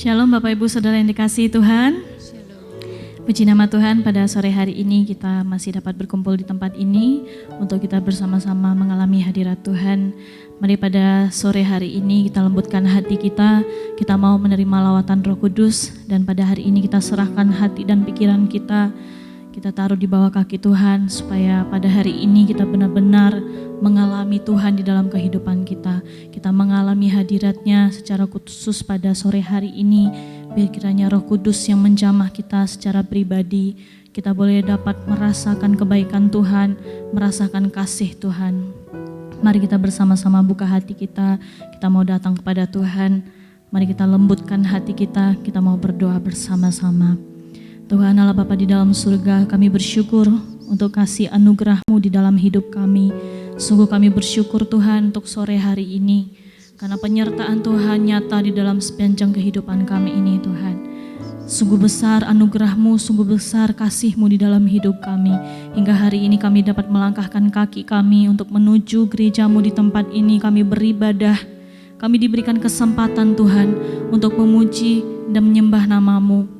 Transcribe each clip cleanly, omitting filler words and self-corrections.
Shalom Bapak Ibu Saudara yang dikasihi Tuhan. Puji nama Tuhan, pada sore hari ini kita masih dapat berkumpul di tempat ini untuk kita bersama-sama mengalami hadirat Tuhan. Mari pada sore hari ini kita lembutkan hati kita mau menerima lawatan Roh Kudus, dan pada hari ini kita serahkan hati dan pikiran kita taruh di bawah kaki Tuhan, supaya pada hari ini kita benar-benar mengalami Tuhan di dalam kehidupan kita. Kita mengalami hadiratnya secara khusus pada sore hari ini. Biar kiranya Roh Kudus yang menjamah kita secara pribadi, kita boleh dapat merasakan kebaikan Tuhan, merasakan kasih Tuhan. Mari kita bersama-sama buka hati kita mau datang kepada Tuhan. Mari kita lembutkan hati kita mau berdoa bersama-sama. Tuhan Allah Bapa di dalam surga, kami bersyukur untuk kasih anugerah-Mu di dalam hidup kami. Sungguh kami bersyukur Tuhan untuk sore hari ini, karena penyertaan Tuhan nyata di dalam sepanjang kehidupan kami ini Tuhan. Sungguh besar anugerah-Mu, sungguh besar kasih-Mu di dalam hidup kami. Hingga hari ini kami dapat melangkahkan kaki kami untuk menuju gereja-Mu di tempat ini. Kami beribadah, kami diberikan kesempatan Tuhan untuk memuji dan menyembah nama-Mu.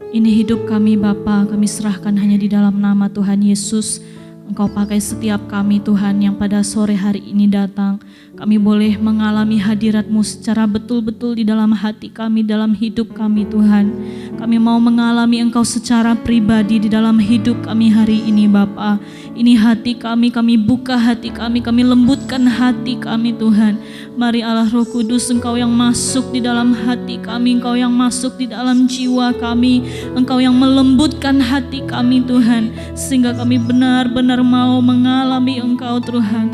Ini hidup kami Bapa, kami serahkan hanya di dalam nama Tuhan Yesus. Engkau pakai setiap kami Tuhan yang pada sore hari ini datang. Kami boleh mengalami hadirat-Mu secara betul-betul di dalam hati kami, dalam hidup kami Tuhan. Kami mau mengalami Engkau secara pribadi di dalam hidup kami hari ini Bapa. Ini hati kami buka hati kami lembutkan hati kami Tuhan. Mari Allah Roh Kudus, Engkau yang masuk di dalam hati kami, Engkau yang masuk di dalam jiwa kami, Engkau yang melembutkan hati kami Tuhan, sehingga kami benar-benar mau mengalami Engkau Tuhan,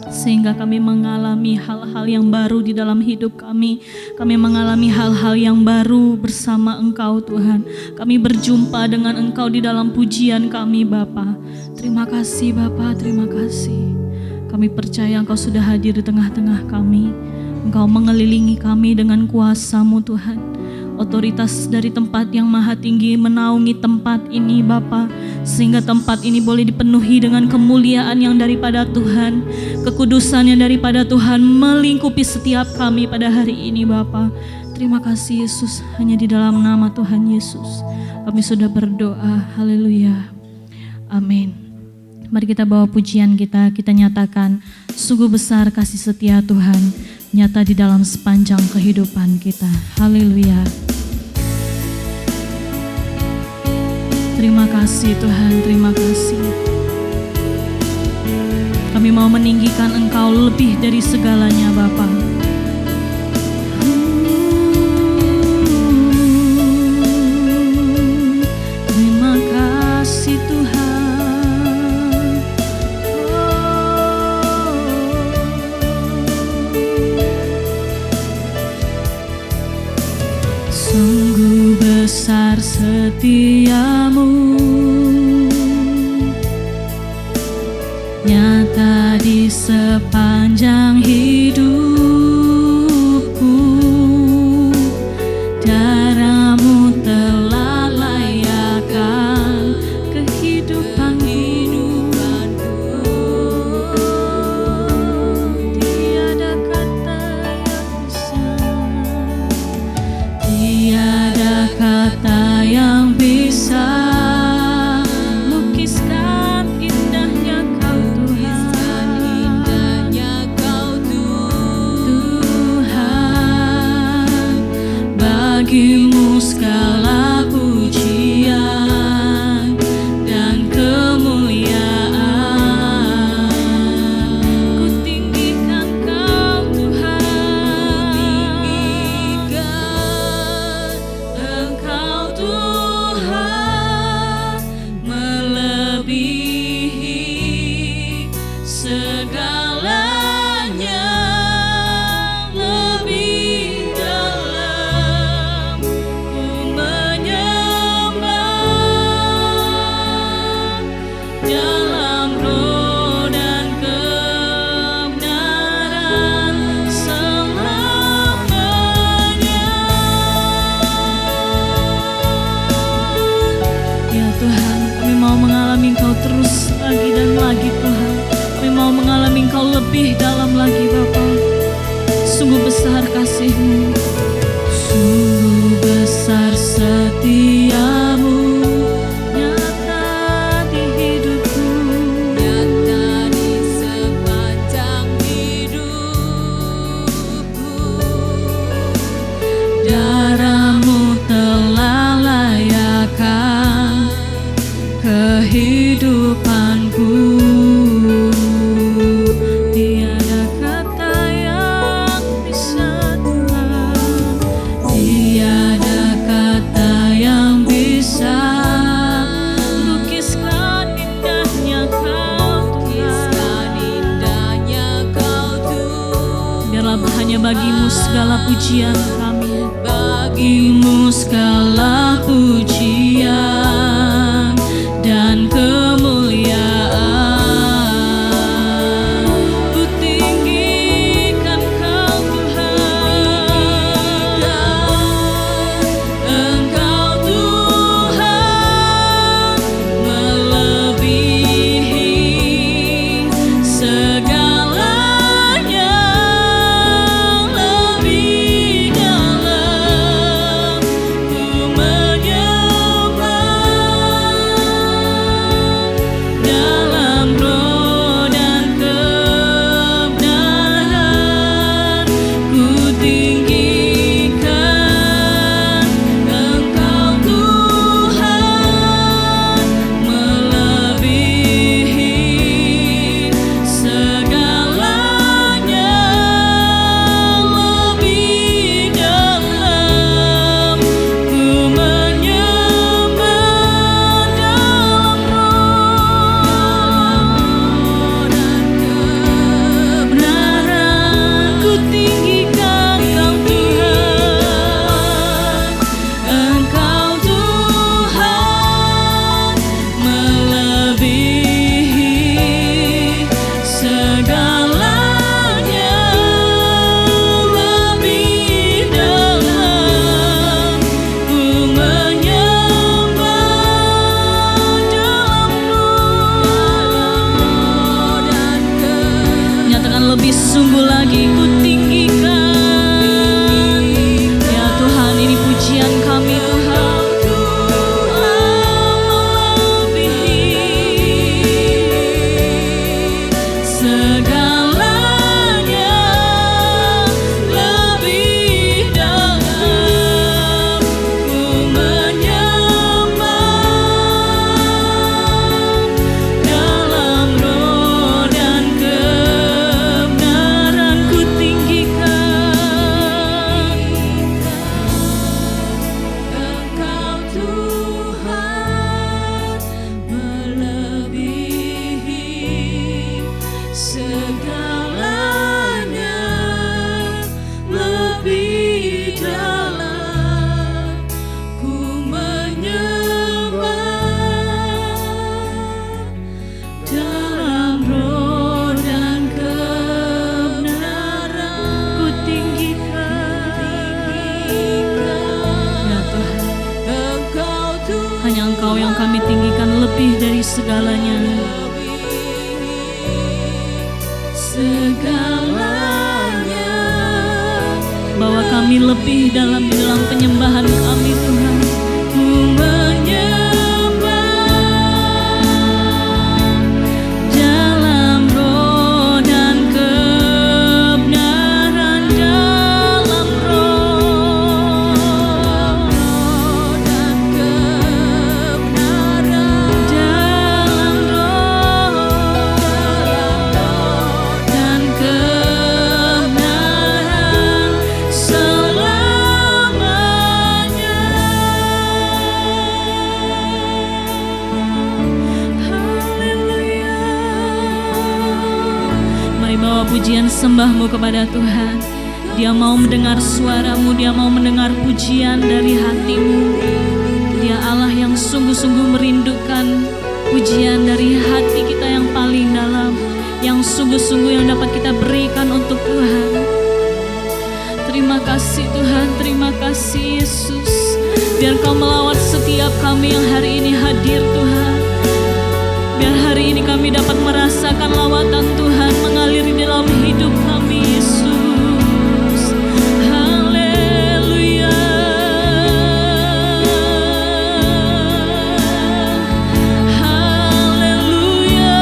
sehingga kami mengalami hal-hal yang baru di dalam hidup kami mengalami hal-hal yang baru bersama Engkau Tuhan. Kami berjumpa dengan Engkau di dalam pujian kami Bapa. Terima kasih Bapa, terima kasih. Kami percaya Engkau sudah hadir di tengah-tengah kami. Engkau mengelilingi kami dengan kuasa-Mu Tuhan. Otoritas dari tempat yang maha tinggi menaungi tempat ini Bapa, sehingga tempat ini boleh dipenuhi dengan kemuliaan yang daripada Tuhan, kekudusan yang daripada Tuhan melingkupi setiap kami pada hari ini Bapa. Terima kasih Yesus, hanya di dalam nama Tuhan Yesus kami sudah berdoa. Haleluya, amin. Mari kita bawa pujian kita nyatakan, sungguh besar kasih setia Tuhan nyata di dalam sepanjang kehidupan kita. Haleluya. Terima kasih Tuhan, terima kasih. Kami mau meninggikan Engkau lebih dari segalanya Bapa. Terima kasih Tuhan. Sungguh besar setia-Mu, nyata di sepanjang hidupku. Darah-Mu telah layakkan kehidupanku. Tiada kata yang bisa, tiada kata yang bisa lukiskan indahnya Kau Tuhan. Bagi-Mu segala pujian dan kemuliaan. Ku tinggikan Kau Tuhan, Engkau Tuhan melebihi segalanya, lebih dalam ku menyembah dalam roh dan kebenaran selamanya. Ya Tuhan, kami mau mengalami Engkau terus lagi dan lagi Tuhan. Kami mau mengalami Engkau lebih dalam lagi Bapa. Sungguh besar kasih-Mu, sungguh pujian kami. Bagimu segala pujian dan kemuliaan. Ku tinggikan Kau Tuhan. Engkau Tuhan melebihi segalanya, lebih dalam ku menyembah. Dalam roh dan kebenaran ku tinggikan Engkau Tuhan melebihi segalanya, lebih dalam ku menyembah. Dalam roh dan kebenaran ku tinggikan Kau Tuhan. Engkau Tuhan melebihi segalanya, lebih dalam ku menyembah. Dalam roh dan kebenaran nyatakan lebih sungguh lagi ku tinggikan. Ya Tuhan, ini pujian kami Tuhan. Melebihi segalanya, lebih dalam ku menyembah. Dalam roh dan kebenaran ku tinggikan Engkau Tuhan melebihi segalanya, lebih dalam ku menyembah. Dalam roh dan kebenaran ku tinggikan. Ya Tuhan, Engkau Tuhan, hanya Engkau yang kami tinggikan lebih dari segalanya. Segalanya, bahwa kami lebih dalam di dalam penyembahan kami Tuhan. Ku menyembah dalam roh dan kebenaran. Dalam roh dan kebenaran. Dalam roh dan kebenaran selamanya. Haleluya. Mari bawa pujian sembahmu kepada Tuhan. Dia mau mendengar suaramu, Dia mau mendengar pujian dari hatimu. Dia Allah yang sungguh-sungguh merindukan pujian dari hati kita yang paling dalam, yang sungguh-sungguh yang dapat kita berikan untuk Tuhan. Terima kasih Tuhan, terima kasih Yesus. Biar Kau melawat setiap kami yang hari ini hadir Tuhan. Biar hari ini kami dapat merasakan lawatan Tuhan mengalir di dalam hidup kami Yesus. Haleluya. Haleluya.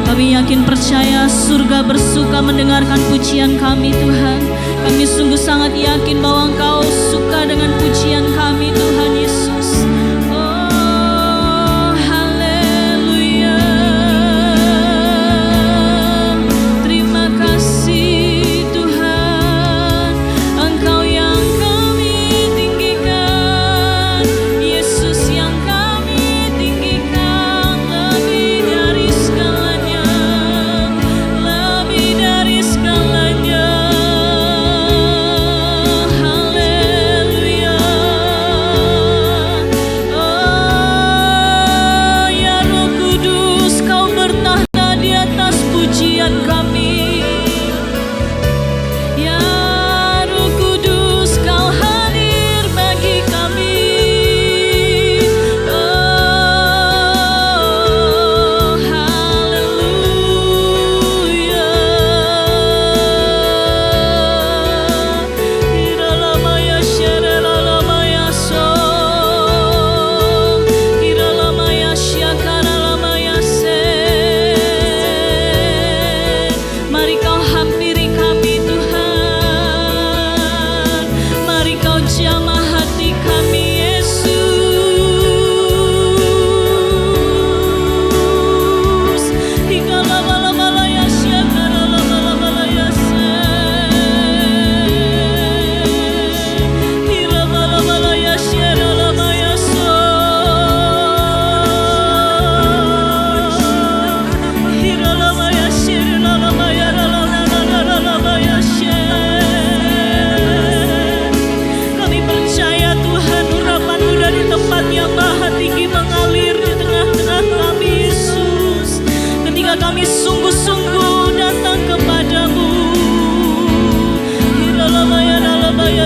Kami yakin percaya surga bersuka mendengarkan pujian kami Tuhan. Kami sungguh sangat yakin bahwa Engkau suka dengan pujian kami Tuhan Yesus. Oh, haleluya. Terima kasih Tuhan, Engkau yang kami tinggikan, Yesus yang kami tinggikan, lebih dari segalanya,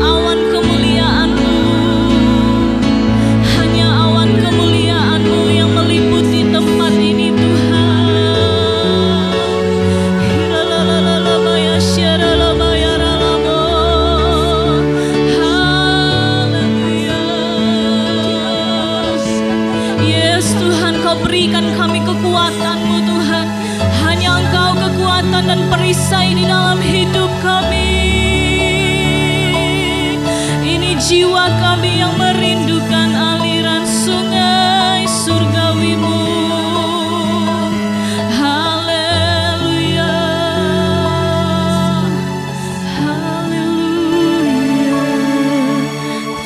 Awan kemuliaan-Mu, hanya awan kemuliaan-Mu yang meliputi tempat ini Tuhan. Yes Tuhan, Kau berikan kami kekuatan-Mu Tuhan. Hanya Engkau kekuatan dan perisai di dalam hidup kami. Ini jiwa kami yang merindukan aliran sungai surgawi-Mu. Haleluya, haleluya.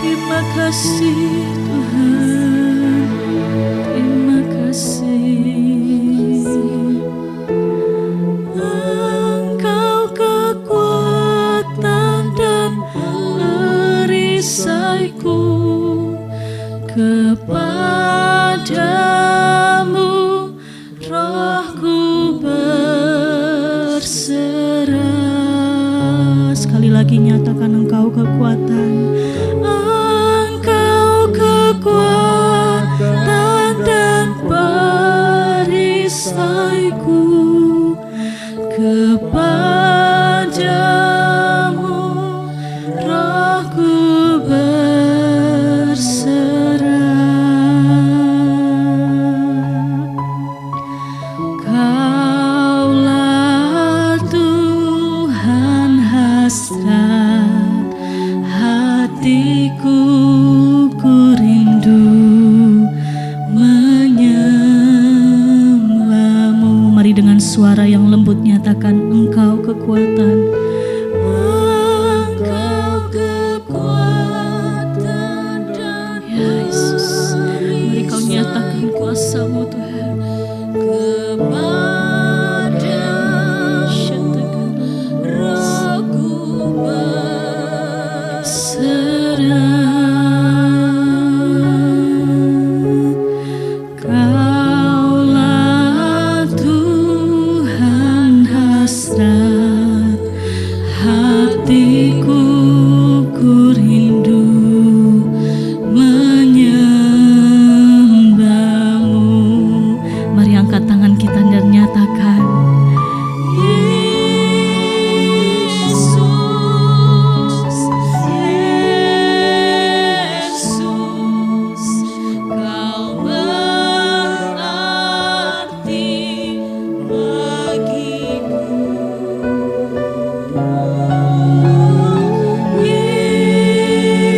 Terima kasih Tuhan, terima kasih. Engkau kekuatan suara yang lembut nyatakan Engkau kekuatan. Engkau kekuatan dan Ya Yesus, mari Kau nyatakan kuasa-Mu Tuhan. kepada rohku Serang, Kaulah Tuhan hasrat hatiku, ku rindu menyembah-Mu. Mari angkat tangan kita dan nyatakan, Yesus, Yesus, Kau berarti bagiku.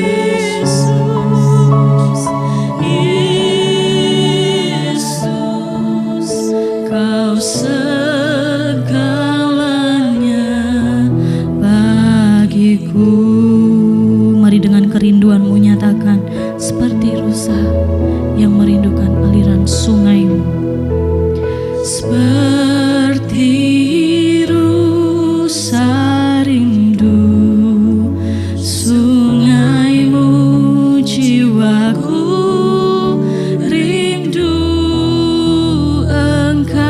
Yesus, Yesus, Kau segalanya bagiku. Mari dengan kerinduanmu nyatakan, seperti rusa yang merindukan aliran sungai-Mu. Seperti rusa rindu sungai-Mu, jiwaku rindu Engkau.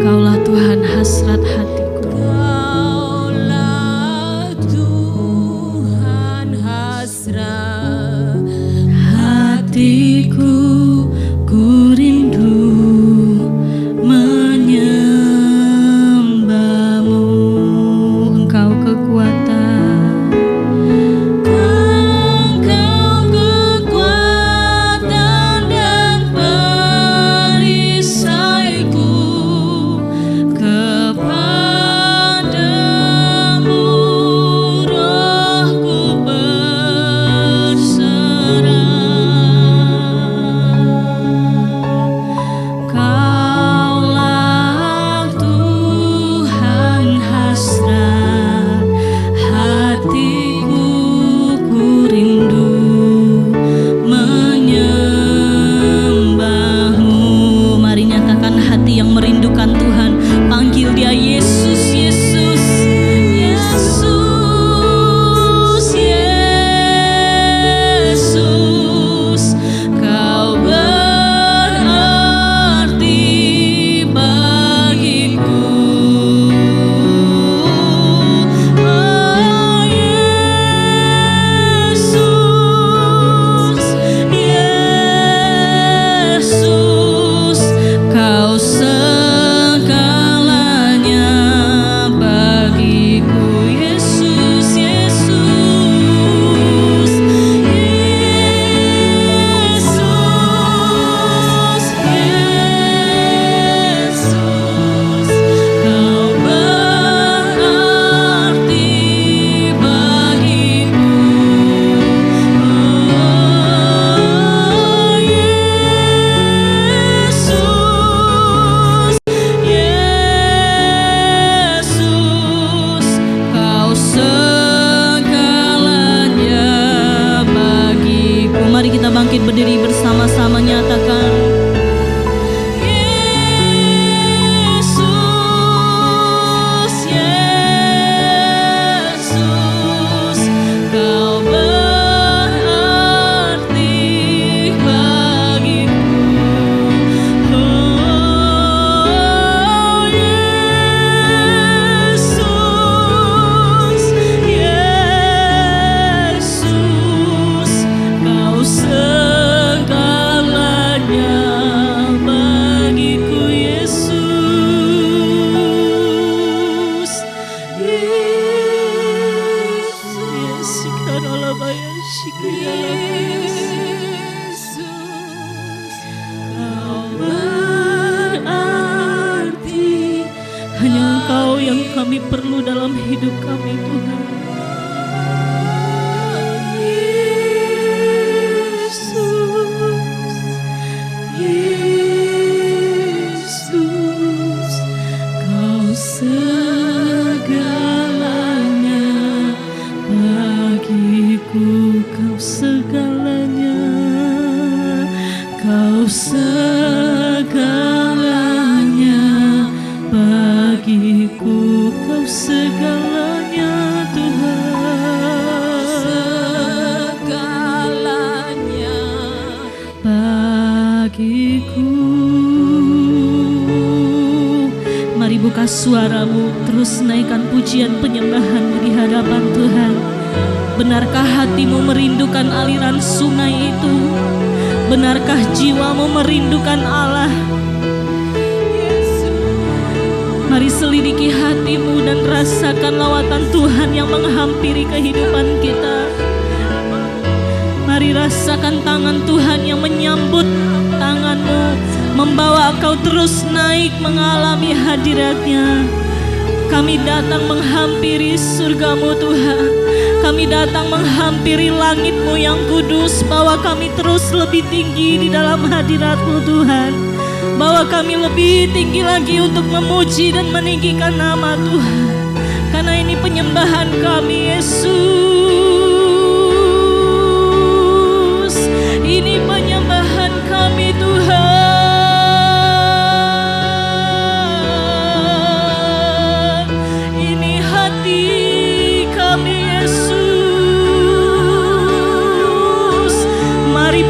Kaulah Tuhan hasrat hatiku. Kaulah Tuhan hasrat Hatiku, ku rindu menyembah-Mu. Engkau kekuatan. Engkau kekuatan dan perisaiku, kepadamu rohku berserah. Kaulah Tuhan hasrat hatiku, ku rindu menyembah-Mu. Mari nyatakan hati yang merindukan Tuhan. Panggil Dia Yesus, Yesus, Yesus, Yesus. Kau berarti bagiku. Oh Yesus, Yesus, Kau segalanya bagiku. Yesus, Yesus, Yesus, Yesus, Kau berarti bagiku. Oh Yesus, Yesus, Kau segalanya bagiku. Mari kita bangkit berdiri bersama-sama nyatakan, Yesus, Yesus, Kau berarti bagiku. Oh Yesus, Yesus, Kau segalanya bagiku. Yesus, Yesus, Kau berarti. Hanya Engkau yang kami perlu dalam hidup kami Tuhan. Yesus, Yesus, Bagiku Kau segalanya Tuhan, segalanya bagiku. Mari buka suaramu, terus naikkan pujian penyembahanmu di hadapan Tuhan. Benarkah hatimu merindukan aliran sungai itu? Benarkah jiwamu merindukan Allah? Mari selidiki hatimu dan rasakan lawatan Tuhan yang menghampiri kehidupan kita. Mari rasakan tangan Tuhan yang menyambut tanganmu, membawa engkau terus naik mengalami hadirat-Nya. Kami datang menghampiri surga-Mu Tuhan. Kami datang menghampiri langit-Mu yang kudus. Bawa kami terus lebih tinggi di dalam hadirat-Mu Tuhan. Bawa kami lebih tinggi lagi untuk memuji dan meninggikan nama Tuhan. Karena ini penyembahan kami Yesus. Ini penyembahan kami Tuhan.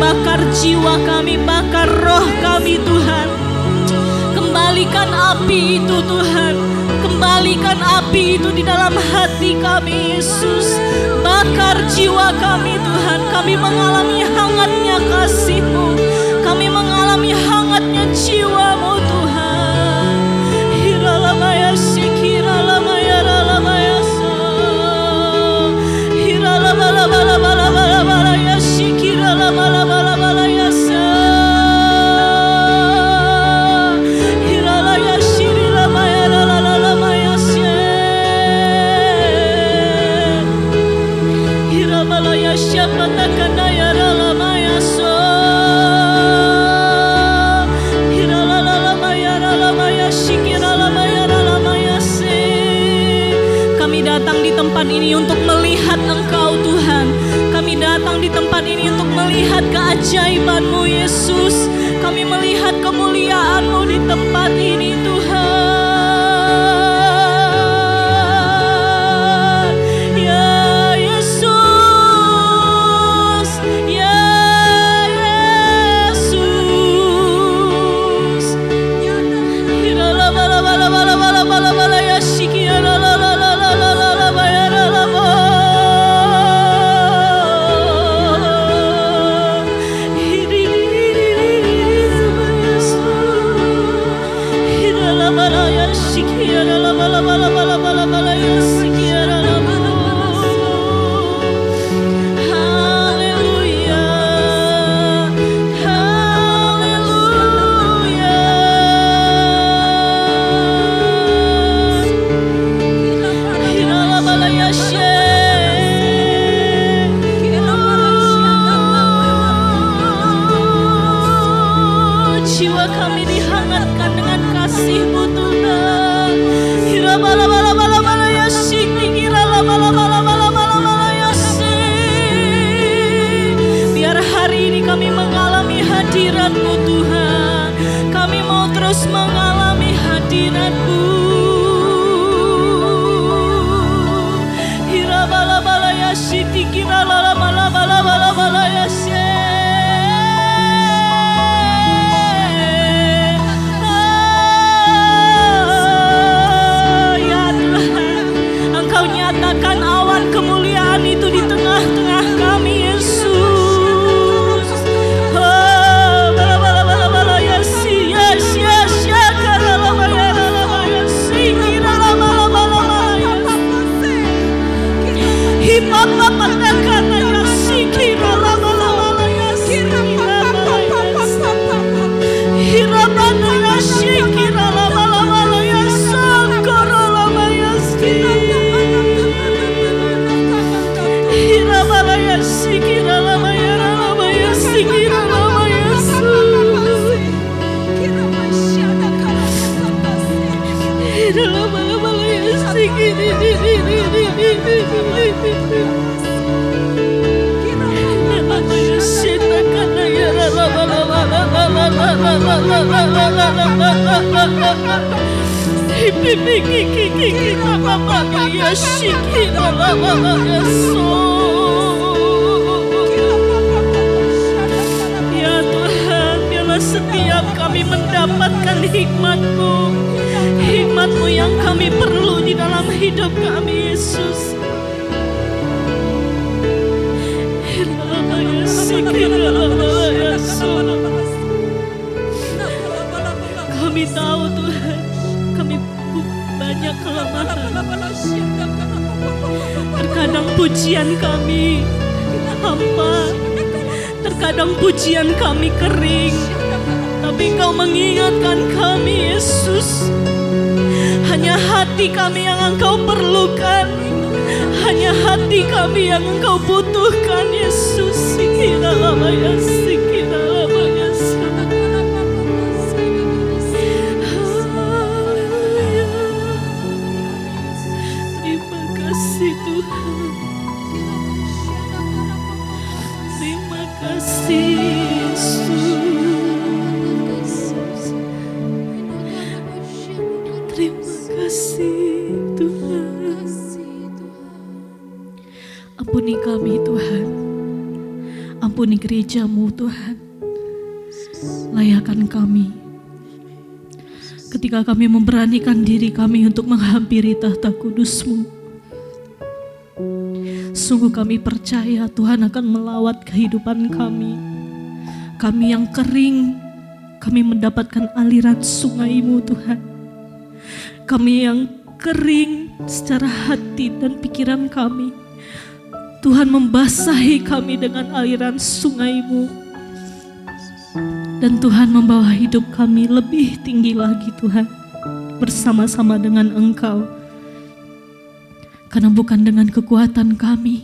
Bakar jiwa kami, bakar roh kami Tuhan. Kembalikan api itu Tuhan. Kembalikan api itu di dalam hati kami Yesus. Bakar jiwa kami Tuhan. Kami mengalami hangatnya kasih-Mu. Kami mengalami hangatnya jiwa-Mu Tuhan. Hiralamaya sikiralamaya ralamaya sa. Hiralabalabalabalabalabalaya sikiralamala. Kami datang di tempat ini untuk melihat Engkau Tuhan. Kami datang di tempat ini untuk melihat keajaiban-Mu Yesus. Kami melihat kemuliaan-Mu di tempat ini Tuhan. Ya Yesus, ya Yesus. Ya jiwa kami dihangatkan dengan kasih-Mu Tuhan. Biar hari ini kami mengalami hadirat-Mu Tuhan. Kami mau terus mengalami hadirat-Mu. Hirabalabalaya sitikiralabalabalabalaya se. Nyatakan awan kemuliaan itu di tengah-tengah kami Yesus. Oh, bala ya si ya karala ya si kirala ya. Hipapa pandakana ya si kirala ya si hirabana ya si kirala ya sakarala ya si. Ya Tuhan, biarlah setiap kami mendapatkan hikmat-Mu, hikmat-Mu yang kami perlu di dalam hidup kami, Yesus. Kami tahu Tuhan, kami banyak kelemahan. Terkadang pujian kami hampa, terkadang pujian kami kering. Tapi Engkau mengingatkan kami, Yesus, hanya hati kami yang Engkau perlukan, hanya hati kami yang Engkau butuhkan, Yesus. Terima kasih Tuhan, terima kasih Yesus, terima kasih Tuhan. Ampuni kami Tuhan, ampuni gereja-Mu Tuhan. Layakkan kami ketika kami memberanikan diri kami untuk menghampiri tahta kudus-Mu. Sungguh kami percaya Tuhan akan melawat kehidupan kami. Kami yang kering, kami mendapatkan aliran sungai-Mu Tuhan. Kami yang kering secara hati dan pikiran kami, Tuhan membasahi kami dengan aliran sungai-Mu. Dan Tuhan membawa hidup kami lebih tinggi lagi Tuhan, bersama-sama dengan Engkau. Karena bukan dengan kekuatan kami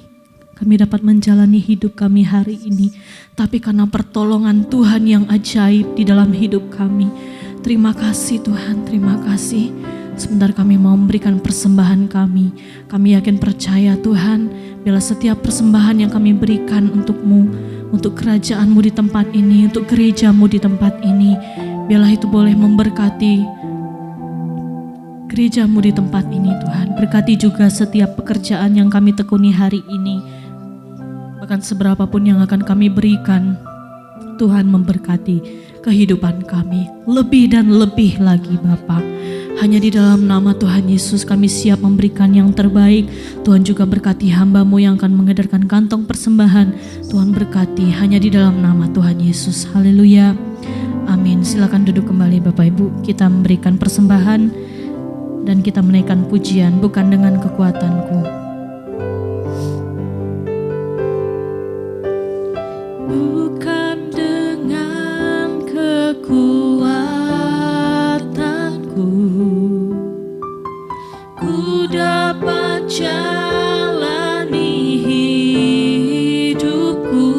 dapat menjalani hidup kami hari ini, tapi karena pertolongan Tuhan yang ajaib di dalam hidup kami. Terima kasih Tuhan, terima kasih. Sebentar kami mau memberikan persembahan kami. Kami yakin percaya Tuhan, bila setiap persembahan yang kami berikan untuk-Mu, untuk kerajaan-Mu di tempat ini, untuk gereja-Mu di tempat ini, biarlah itu boleh memberkati gereja-Mu di tempat ini Tuhan. Berkati juga setiap pekerjaan yang kami tekuni hari ini. Bahkan seberapapun yang akan kami berikan, Tuhan memberkati kehidupan kami lebih dan lebih lagi Bapa. Hanya di dalam nama Tuhan Yesus kami siap memberikan yang terbaik. Tuhan juga berkati hamba-Mu yang akan mengedarkan kantong persembahan. Tuhan berkati hanya di dalam nama Tuhan Yesus. Haleluya. Amin. Silakan duduk kembali Bapak Ibu. Kita memberikan persembahan dan kita menaikkan pujian bukan dengan kekuatanku. Bukan dengan kekuatanku, ku dapat jalani hidupku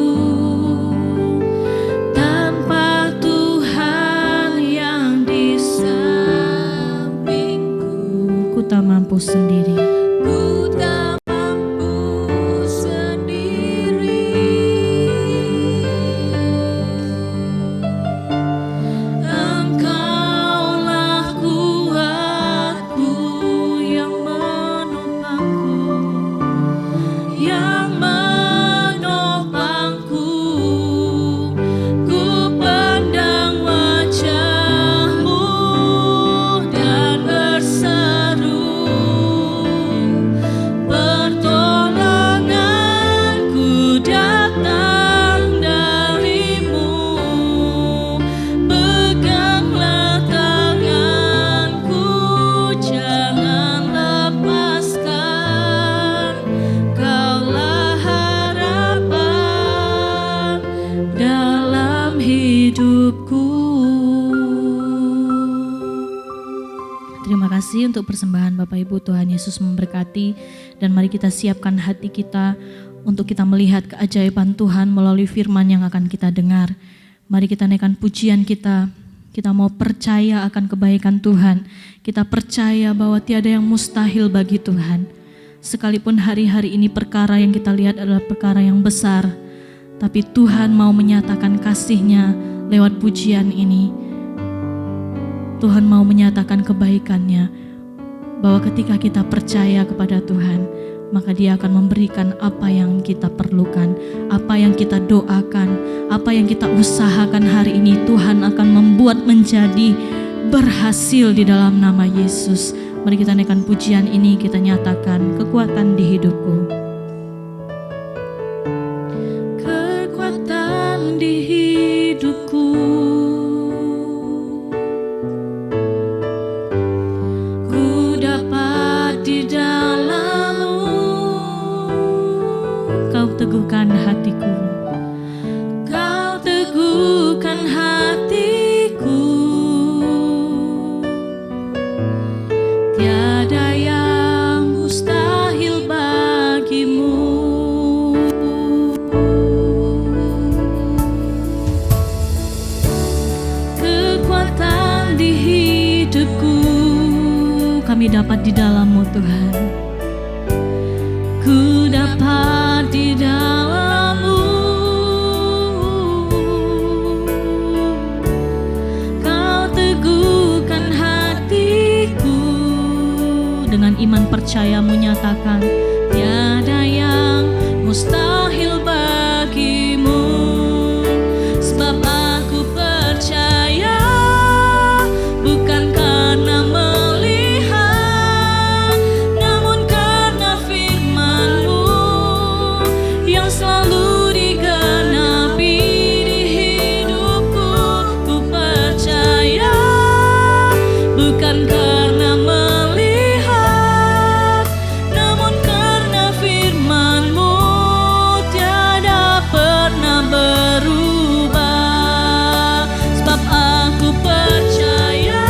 tanpa Tuhan yang di sampingku. Ku tak mampu sendiri. Ku tak mampu sendiri. Engkaulah kuatku yang menopangku, yang menopangku. Ku pandang wajah-Mu dan berseru, pertolonganku datang dari-Mu. Peganglah tanganku, jangan lepaskan. Kaulah harapan dalam hidupku. Terima kasih untuk persembahan Bapak Ibu. Tuhan Yesus memberkati, dan mari kita siapkan hati kita untuk kita melihat keajaiban Tuhan melalui firman yang akan kita dengar. Mari kita naikkan pujian kita. Kita mau percaya akan kebaikan Tuhan. Kita percaya bahwa tiada yang mustahil bagi Tuhan. Sekalipun hari-hari ini perkara yang kita lihat adalah perkara yang besar, tapi Tuhan mau menyatakan kasih-Nya lewat pujian ini. Tuhan mau menyatakan kebaikan-Nya. bahwa ketika kita percaya kepada Tuhan, maka Dia akan memberikan apa yang kita perlukan, apa yang kita doakan, apa yang kita usahakan hari ini. Tuhan akan membuat menjadi berhasil di dalam nama Yesus. Mari kita naikkan pujian ini, kita nyatakan kekuatan di hidupku. Kekuatan di hidupku, ku dapat di dalam-Mu. Kau teguhkan hatiku, Kau teguhkan hatiku. Tiada yang mustahil bagimu. Kekuatan di hidupku, kami dapat di dalam-Mu Tuhan. Ku dapat di dalam-Mu. Kau teguhkan hatiku. Dengan iman percayamu nyatakan, tiada yang mustahil bagimu. Sebab aku percaya, bukan karena melihat, namun karena firman-Mu yang selalu digenapi di hidupku. Ku percaya, bukan karena melihat, namun karena firman-Mu tiada pernah berubah. Sebab aku percaya,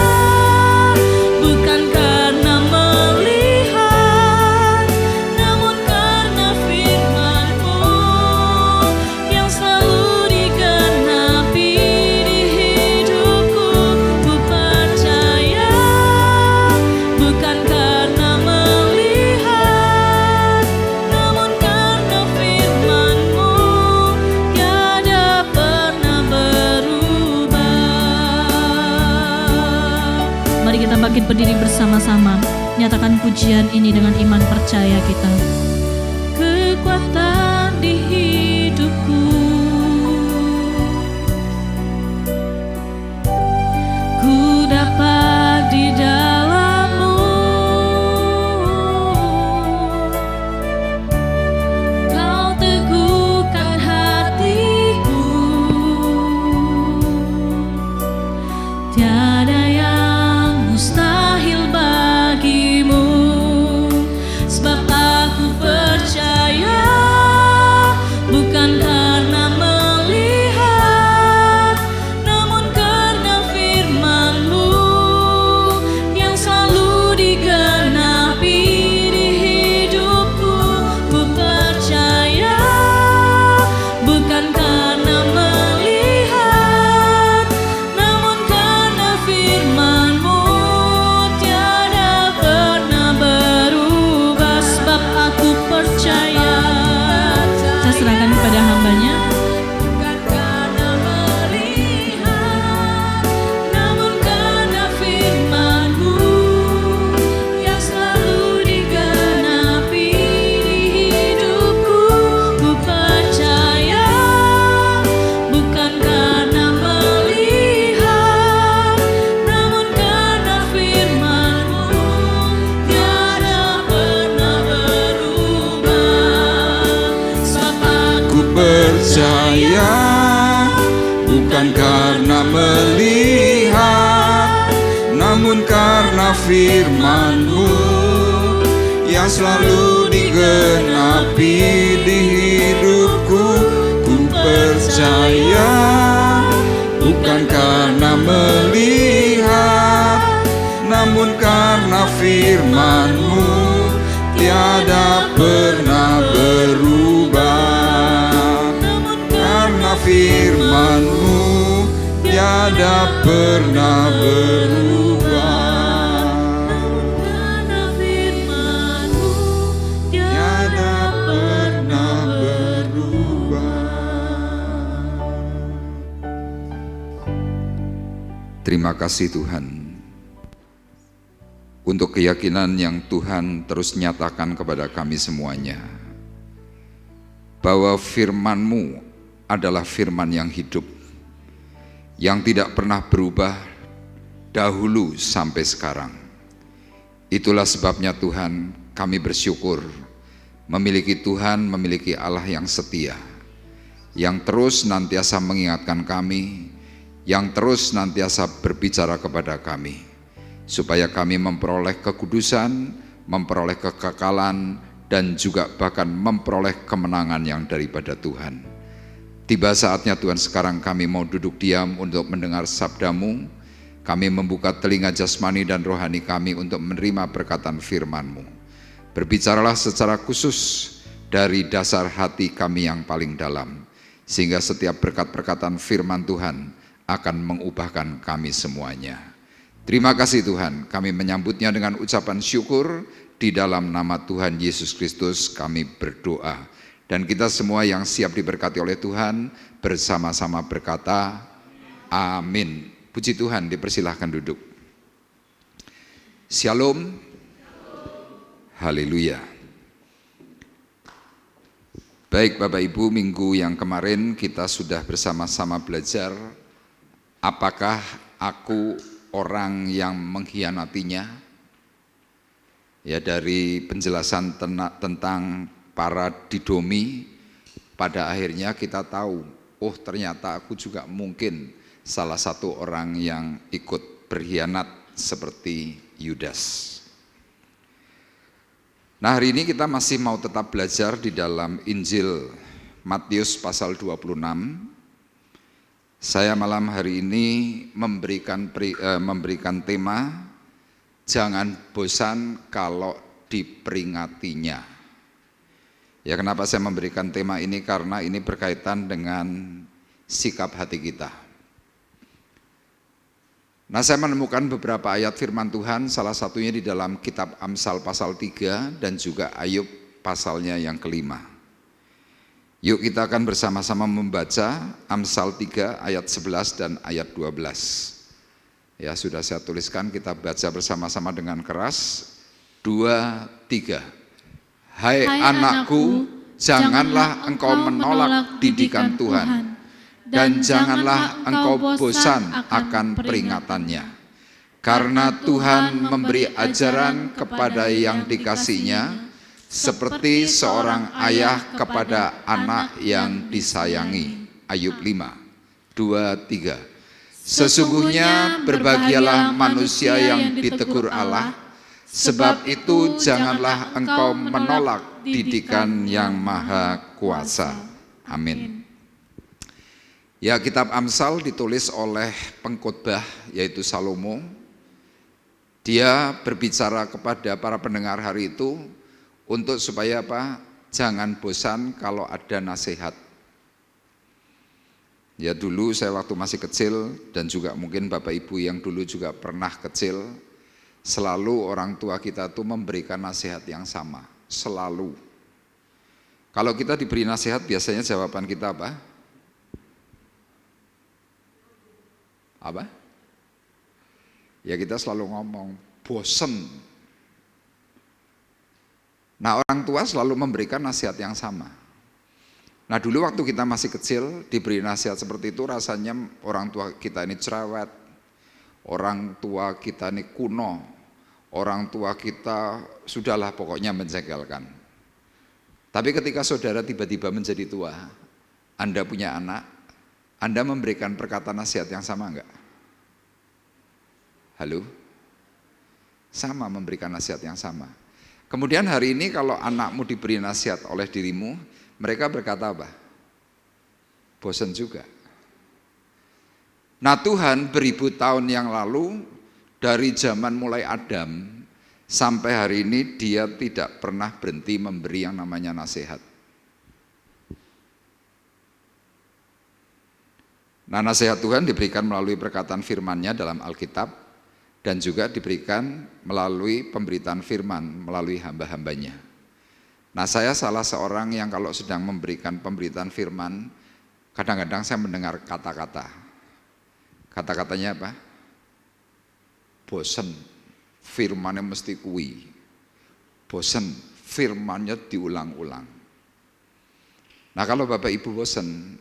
bukan karena melihat, namun karena firman-Mu yang selalu digenapi di hidupku. Ku percaya, bukan karena melihat, namun karena firman-Mu tiada pernah berubah. Mari kita bangkit berdiri bersama-sama, nyatakan pujian ini dengan iman percaya kita. Kekuatan di hidupku, ku dapat di dalam-Mu. Kau teguhkan hatiku. Tiada yang mustahil bagimu. Sebab aku percaya, bukan karena melihat, namun karena firman-Mu yang selalu digenapi di hidupku. Ku percaya, bukan karena melihat, namun karena firman-Mu tiada pernah berubah. Sebab aku percaya, saya serahkan kepada hamba-Nya. Bukan karena melihat, namun karena firman-Mu yang selalu digenapi di hidupku. Ku percaya, bukan karena melihat, namun karena firman-Mu tiada pernah berubah. Sebab Ku percaya, bukan karena melihat, namun karena firman-Mu yang selalu digenapi di hidupku. Ku percaya, bukan karena melihat, namun karena firman-Mu tiada pernah berubah. Karena firman-Mu tiada pernah berubah. karena firman-Mu Tiada pernah berubah. Terima kasih Tuhan untuk keyakinan yang Tuhan terus nyatakan kepada kami semuanya, bahwa firman-Mu adalah firman yang hidup, yang tidak pernah berubah dahulu sampai sekarang. Itulah sebabnya Tuhan, kami bersyukur memiliki Tuhan, memiliki Allah yang setia, yang terus nantiasa mengingatkan kami, yang terus nantiasa berbicara kepada kami, supaya kami memperoleh kekudusan, memperoleh kekekalan, dan juga bahkan memperoleh kemenangan yang daripada Tuhan. Tiba saatnya Tuhan, sekarang kami mau duduk diam untuk mendengar sabda-Mu. Kami membuka telinga jasmani dan rohani kami untuk menerima perkataan firman-Mu. Berbicaralah secara khusus dari dasar hati kami yang paling dalam, sehingga setiap berkat perkataan firman Tuhan akan mengubahkan kami semuanya. Terima kasih Tuhan, kami menyambutnya dengan ucapan syukur. Di dalam nama Tuhan Yesus Kristus kami berdoa. Dan kita semua yang siap diberkati oleh Tuhan bersama-sama berkata, amin. Puji Tuhan, dipersilahkan duduk. Shalom. Haleluya. Baik Bapak Ibu, minggu yang kemarin kita sudah bersama-sama belajar apakah aku orang yang mengkhianatinya. Ya, dari penjelasan tentang para didomi, pada akhirnya kita tahu, oh ternyata aku juga mungkin salah satu orang yang ikut berkhianat seperti Yudas. Nah, hari ini kita masih mau tetap belajar di dalam Injil Matius pasal 26. Saya malam hari ini memberikan tema, jangan bosan kalau diperingatinya. Ya, kenapa saya memberikan tema ini? Karena ini berkaitan dengan sikap hati kita. Nah, saya menemukan beberapa ayat firman Tuhan, salah satunya di dalam kitab Amsal pasal 3 dan juga Ayub pasalnya yang kelima. Yuk kita akan bersama-sama membaca Amsal 3 ayat 11 dan ayat 12. Ya, sudah saya tuliskan, kita baca bersama-sama dengan keras. 2, 3. Hai anakku, janganlah engkau menolak didikan Tuhan, dan janganlah engkau bosan akan peringatannya. Karena Tuhan memberi ajaran kepada yang dikasihnya, seperti seorang ayah kepada anak yang disayangi. Ayub 5, 2, 3. Sesungguhnya berbahagialah manusia yang ditegur Allah, sebab itu janganlah engkau menolak didikan yang maha kuasa. Amin. Ya, kitab Amsal ditulis oleh pengkhotbah yaitu Salomo. Dia berbicara kepada para pendengar hari itu untuk supaya apa? Jangan bosan kalau ada nasihat. Ya, dulu saya waktu masih kecil dan juga mungkin Bapak Ibu yang dulu juga pernah kecil, selalu orang tua kita tuh memberikan nasihat yang sama, selalu. Kalau kita diberi nasihat biasanya jawaban kita apa? Apa? Ya, kita selalu ngomong, bosen. Nah, orang tua selalu memberikan nasihat yang sama. Nah, dulu waktu kita masih kecil diberi nasihat seperti itu, rasanya orang tua kita ini cerewet, orang tua kita ini kuno, orang tua kita sudahlah pokoknya menjengkelkan. Tapi ketika saudara tiba-tiba menjadi tua, Anda punya anak, Anda memberikan perkataan nasihat yang sama enggak? Halo? Sama, memberikan nasihat yang sama. Kemudian hari ini kalau anakmu diberi nasihat oleh dirimu, mereka berkata apa? Bosan juga. Nah, Tuhan beribu tahun yang lalu, dari zaman mulai Adam sampai hari ini, dia tidak pernah berhenti memberi yang namanya nasihat. Nah, nasihat Tuhan diberikan melalui perkataan firman-Nya dalam Alkitab, dan juga diberikan melalui pemberitaan firman, melalui hamba-hambanya. Nah, saya salah seorang yang kalau sedang memberikan pemberitaan firman, kadang-kadang saya mendengar kata-kata. Kata-katanya apa? Bosen, firmannya mesti kuwi. Bosen, firmannya diulang-ulang. Nah kalau Bapak Ibu bosen,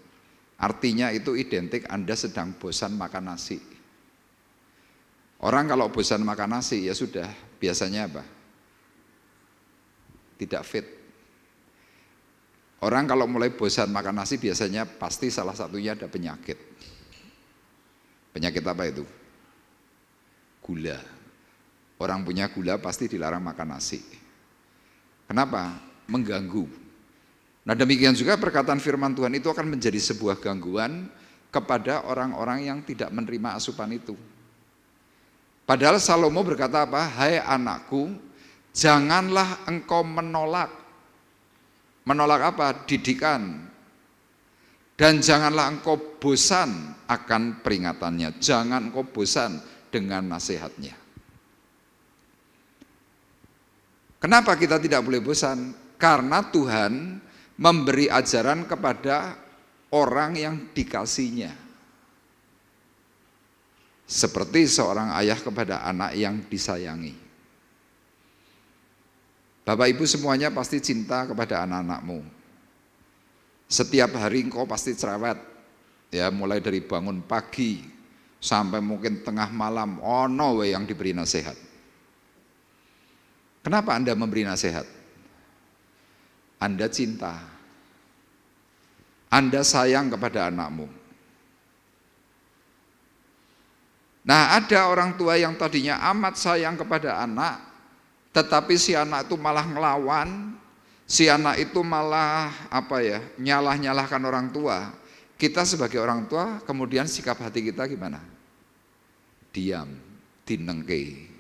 artinya itu identik Anda sedang bosan makan nasi. Orang kalau bosan makan nasi ya sudah, biasanya apa? Tidak fit. Orang kalau mulai bosan makan nasi biasanya pasti salah satunya ada penyakit. Penyakit apa itu? Gula. Orang punya gula pasti dilarang makan nasi. Kenapa? Mengganggu. Nah demikian juga perkataan firman Tuhan itu akan menjadi sebuah gangguan kepada orang-orang yang tidak menerima asupan itu. Padahal Salomo berkata apa? Hai anakku, janganlah engkau menolak. Menolak apa? Didikan. Dan janganlah engkau bosan akan peringatannya. Jangan engkau bosan dengan nasihatnya. Kenapa kita tidak boleh bosan? Karena Tuhan memberi ajaran kepada orang yang dikasihnya. Seperti seorang ayah kepada anak yang disayangi. Bapak Ibu semuanya pasti cinta kepada anak-anakmu. Setiap hari engkau pasti cerewet. Ya, mulai dari bangun pagi sampai mungkin tengah malam, ono we yang diberi nasihat. Kenapa Anda memberi nasihat? Anda cinta. Anda sayang kepada anakmu. Nah, ada orang tua yang tadinya amat sayang kepada anak, tetapi si anak itu malah ngelawan, si anak itu malah nyalah-nyalahkan orang tua. Kita sebagai orang tua, kemudian sikap hati kita gimana? Diam, dinengke.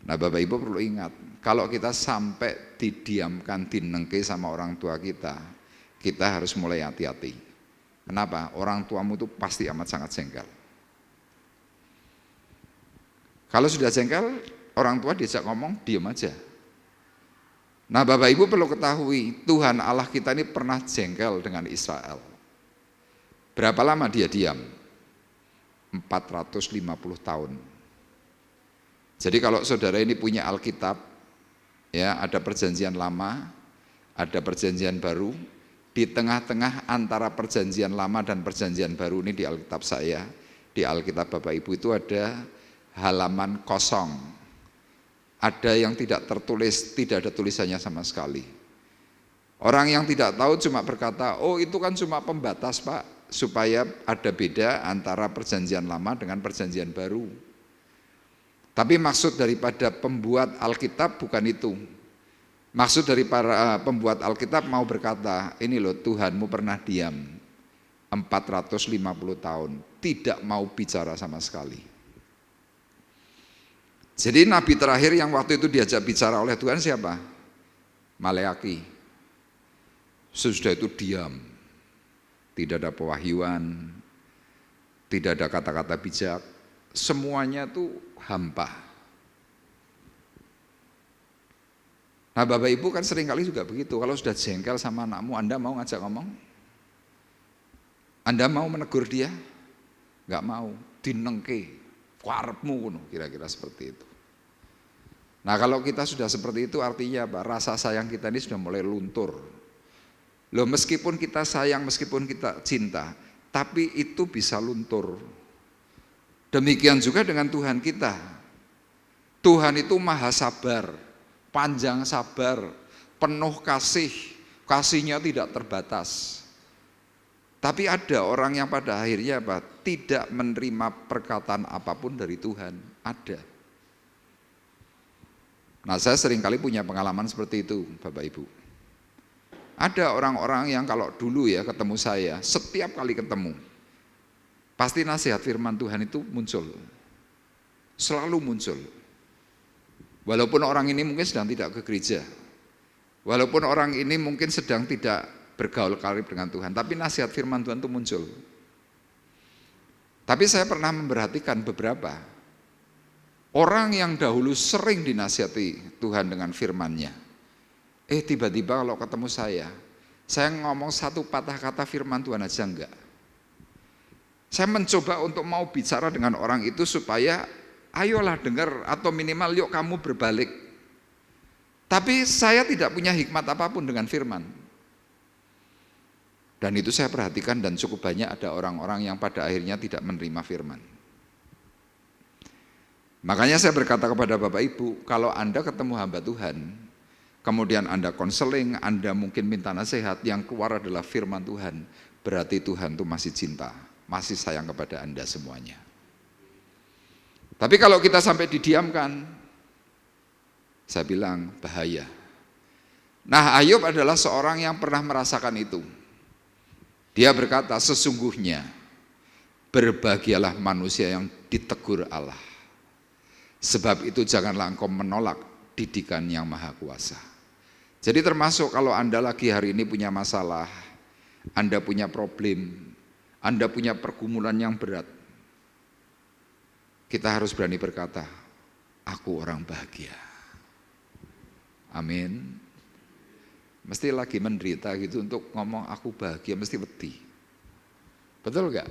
Nah Bapak Ibu perlu ingat, kalau kita sampai didiamkan, dinengke sama orang tua kita harus mulai hati-hati. Kenapa? Orang tuamu itu pasti amat sangat jengkel. Kalau sudah jengkel, orang tua diajak ngomong, diam aja. Nah Bapak Ibu perlu ketahui, Tuhan Allah kita ini pernah jengkel dengan Israel. Berapa lama dia diam? 450 tahun. Jadi kalau saudara ini punya Alkitab, ya ada perjanjian lama, ada perjanjian baru, di tengah-tengah antara perjanjian lama dan perjanjian baru ini di Alkitab saya, di Alkitab Bapak Ibu itu ada halaman kosong. Ada yang tidak tertulis, tidak ada tulisannya sama sekali. Orang yang tidak tahu cuma berkata, oh itu kan cuma pembatas Pak, supaya ada beda antara perjanjian lama dengan perjanjian baru. Tapi maksud daripada pembuat Alkitab bukan itu. Maksud dari para pembuat Alkitab mau berkata, ini loh Tuhanmu pernah diam 450 tahun, tidak mau bicara sama sekali. Jadi nabi terakhir yang waktu itu diajak bicara oleh Tuhan siapa? Maleaki. Sesudah itu diam, tidak ada pewahyuan, tidak ada kata-kata bijak, semuanya itu hampa. Nah Bapak Ibu kan seringkali juga begitu, kalau sudah jengkel sama anakmu, Anda mau ngajak ngomong? Anda mau menegur dia? Enggak mau, dinengke, karepmu, kira-kira seperti itu. Nah kalau kita sudah seperti itu artinya apa? Rasa sayang kita ini sudah mulai luntur. Loh meskipun kita sayang, meskipun kita cinta, tapi itu bisa luntur. Demikian juga dengan Tuhan kita. Tuhan itu maha sabar, panjang sabar, penuh kasih, kasihnya tidak terbatas. Tapi ada orang yang pada akhirnya apa? Tidak menerima perkataan apapun dari Tuhan, ada. Nah saya seringkali punya pengalaman seperti itu Bapak Ibu. Ada orang-orang yang kalau dulu ya ketemu saya, setiap kali ketemu, pasti nasihat firman Tuhan itu muncul, selalu muncul. Walaupun orang ini mungkin sedang tidak ke gereja, walaupun orang ini mungkin sedang tidak bergaul karib dengan Tuhan, tapi nasihat firman Tuhan itu muncul. Tapi saya pernah memperhatikan beberapa orang yang dahulu sering dinasihati Tuhan dengan firman-Nya. Tiba-tiba kalau ketemu saya ngomong satu patah kata firman Tuhan aja enggak. Saya mencoba untuk mau bicara dengan orang itu supaya ayolah dengar atau minimal yuk kamu berbalik. Tapi saya tidak punya hikmat apapun dengan firman. Dan itu saya perhatikan dan cukup banyak ada orang-orang yang pada akhirnya tidak menerima firman. Makanya saya berkata kepada Bapak Ibu, kalau Anda ketemu hamba Tuhan, kemudian Anda konseling, Anda mungkin minta nasihat, yang keluar adalah firman Tuhan, berarti Tuhan itu masih cinta, masih sayang kepada Anda semuanya. Tapi kalau kita sampai didiamkan, saya bilang bahaya. Nah, Ayub adalah seorang yang pernah merasakan itu. Dia berkata, sesungguhnya berbahagialah manusia yang ditegur Allah. Sebab itu janganlah engkau menolak didikan yang maha kuasa. Jadi termasuk kalau Anda lagi hari ini punya masalah, Anda punya problem, Anda punya pergumulan yang berat, kita harus berani berkata, aku orang bahagia. Amin. Mesti lagi menderita gitu untuk ngomong aku bahagia, mesti wedi. Betul gak?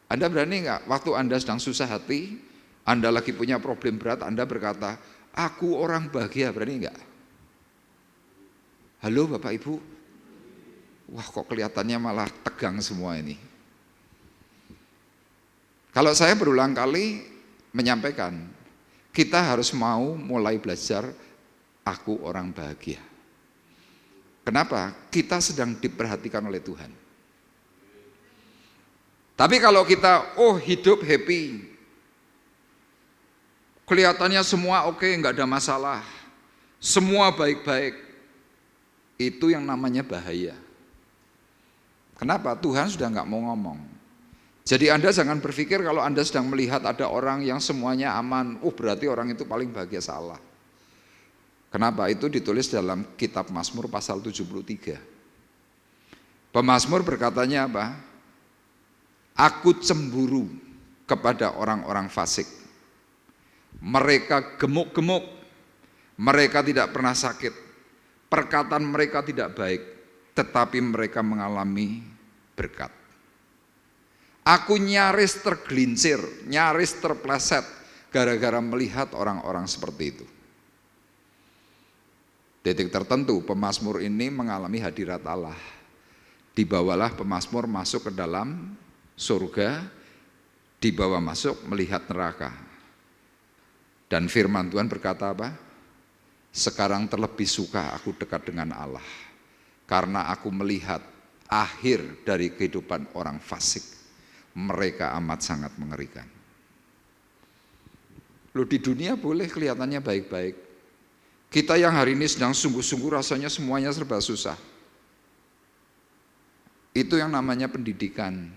Anda berani gak waktu Anda sedang susah hati, Anda lagi punya problem berat, Anda berkata, aku orang bahagia, berani gak? Halo Bapak Ibu? Wah kok kelihatannya malah tegang semua ini. Kalau saya berulang kali menyampaikan, kita harus mau mulai belajar aku orang bahagia. Kenapa? Kita sedang diperhatikan oleh Tuhan. Tapi kalau kita, hidup happy, kelihatannya semua oke, nggak ada masalah, semua baik-baik, itu yang namanya bahaya. Kenapa? Tuhan sudah nggak mau ngomong. Jadi Anda jangan berpikir kalau Anda sedang melihat ada orang yang semuanya aman, berarti orang itu paling bahagia, salah. Kenapa? Itu ditulis dalam kitab Mazmur pasal 73. Pemazmur berkatanya apa? Aku cemburu kepada orang-orang fasik. Mereka gemuk-gemuk, mereka tidak pernah sakit, perkataan mereka tidak baik, tetapi mereka mengalami berkat. Aku nyaris tergelincir, nyaris terpleset gara-gara melihat orang-orang seperti itu. Titik tertentu pemazmur ini mengalami hadirat Allah. Dibawalah pemazmur masuk ke dalam surga, dibawa masuk melihat neraka. Dan firman Tuhan berkata apa? Sekarang terlebih suka aku dekat dengan Allah, karena aku melihat akhir dari kehidupan orang fasik. Mereka amat sangat mengerikan. Loh, di dunia boleh kelihatannya baik-baik. Kita yang hari ini sedang sungguh-sungguh rasanya semuanya serba susah. Itu yang namanya pendidikan.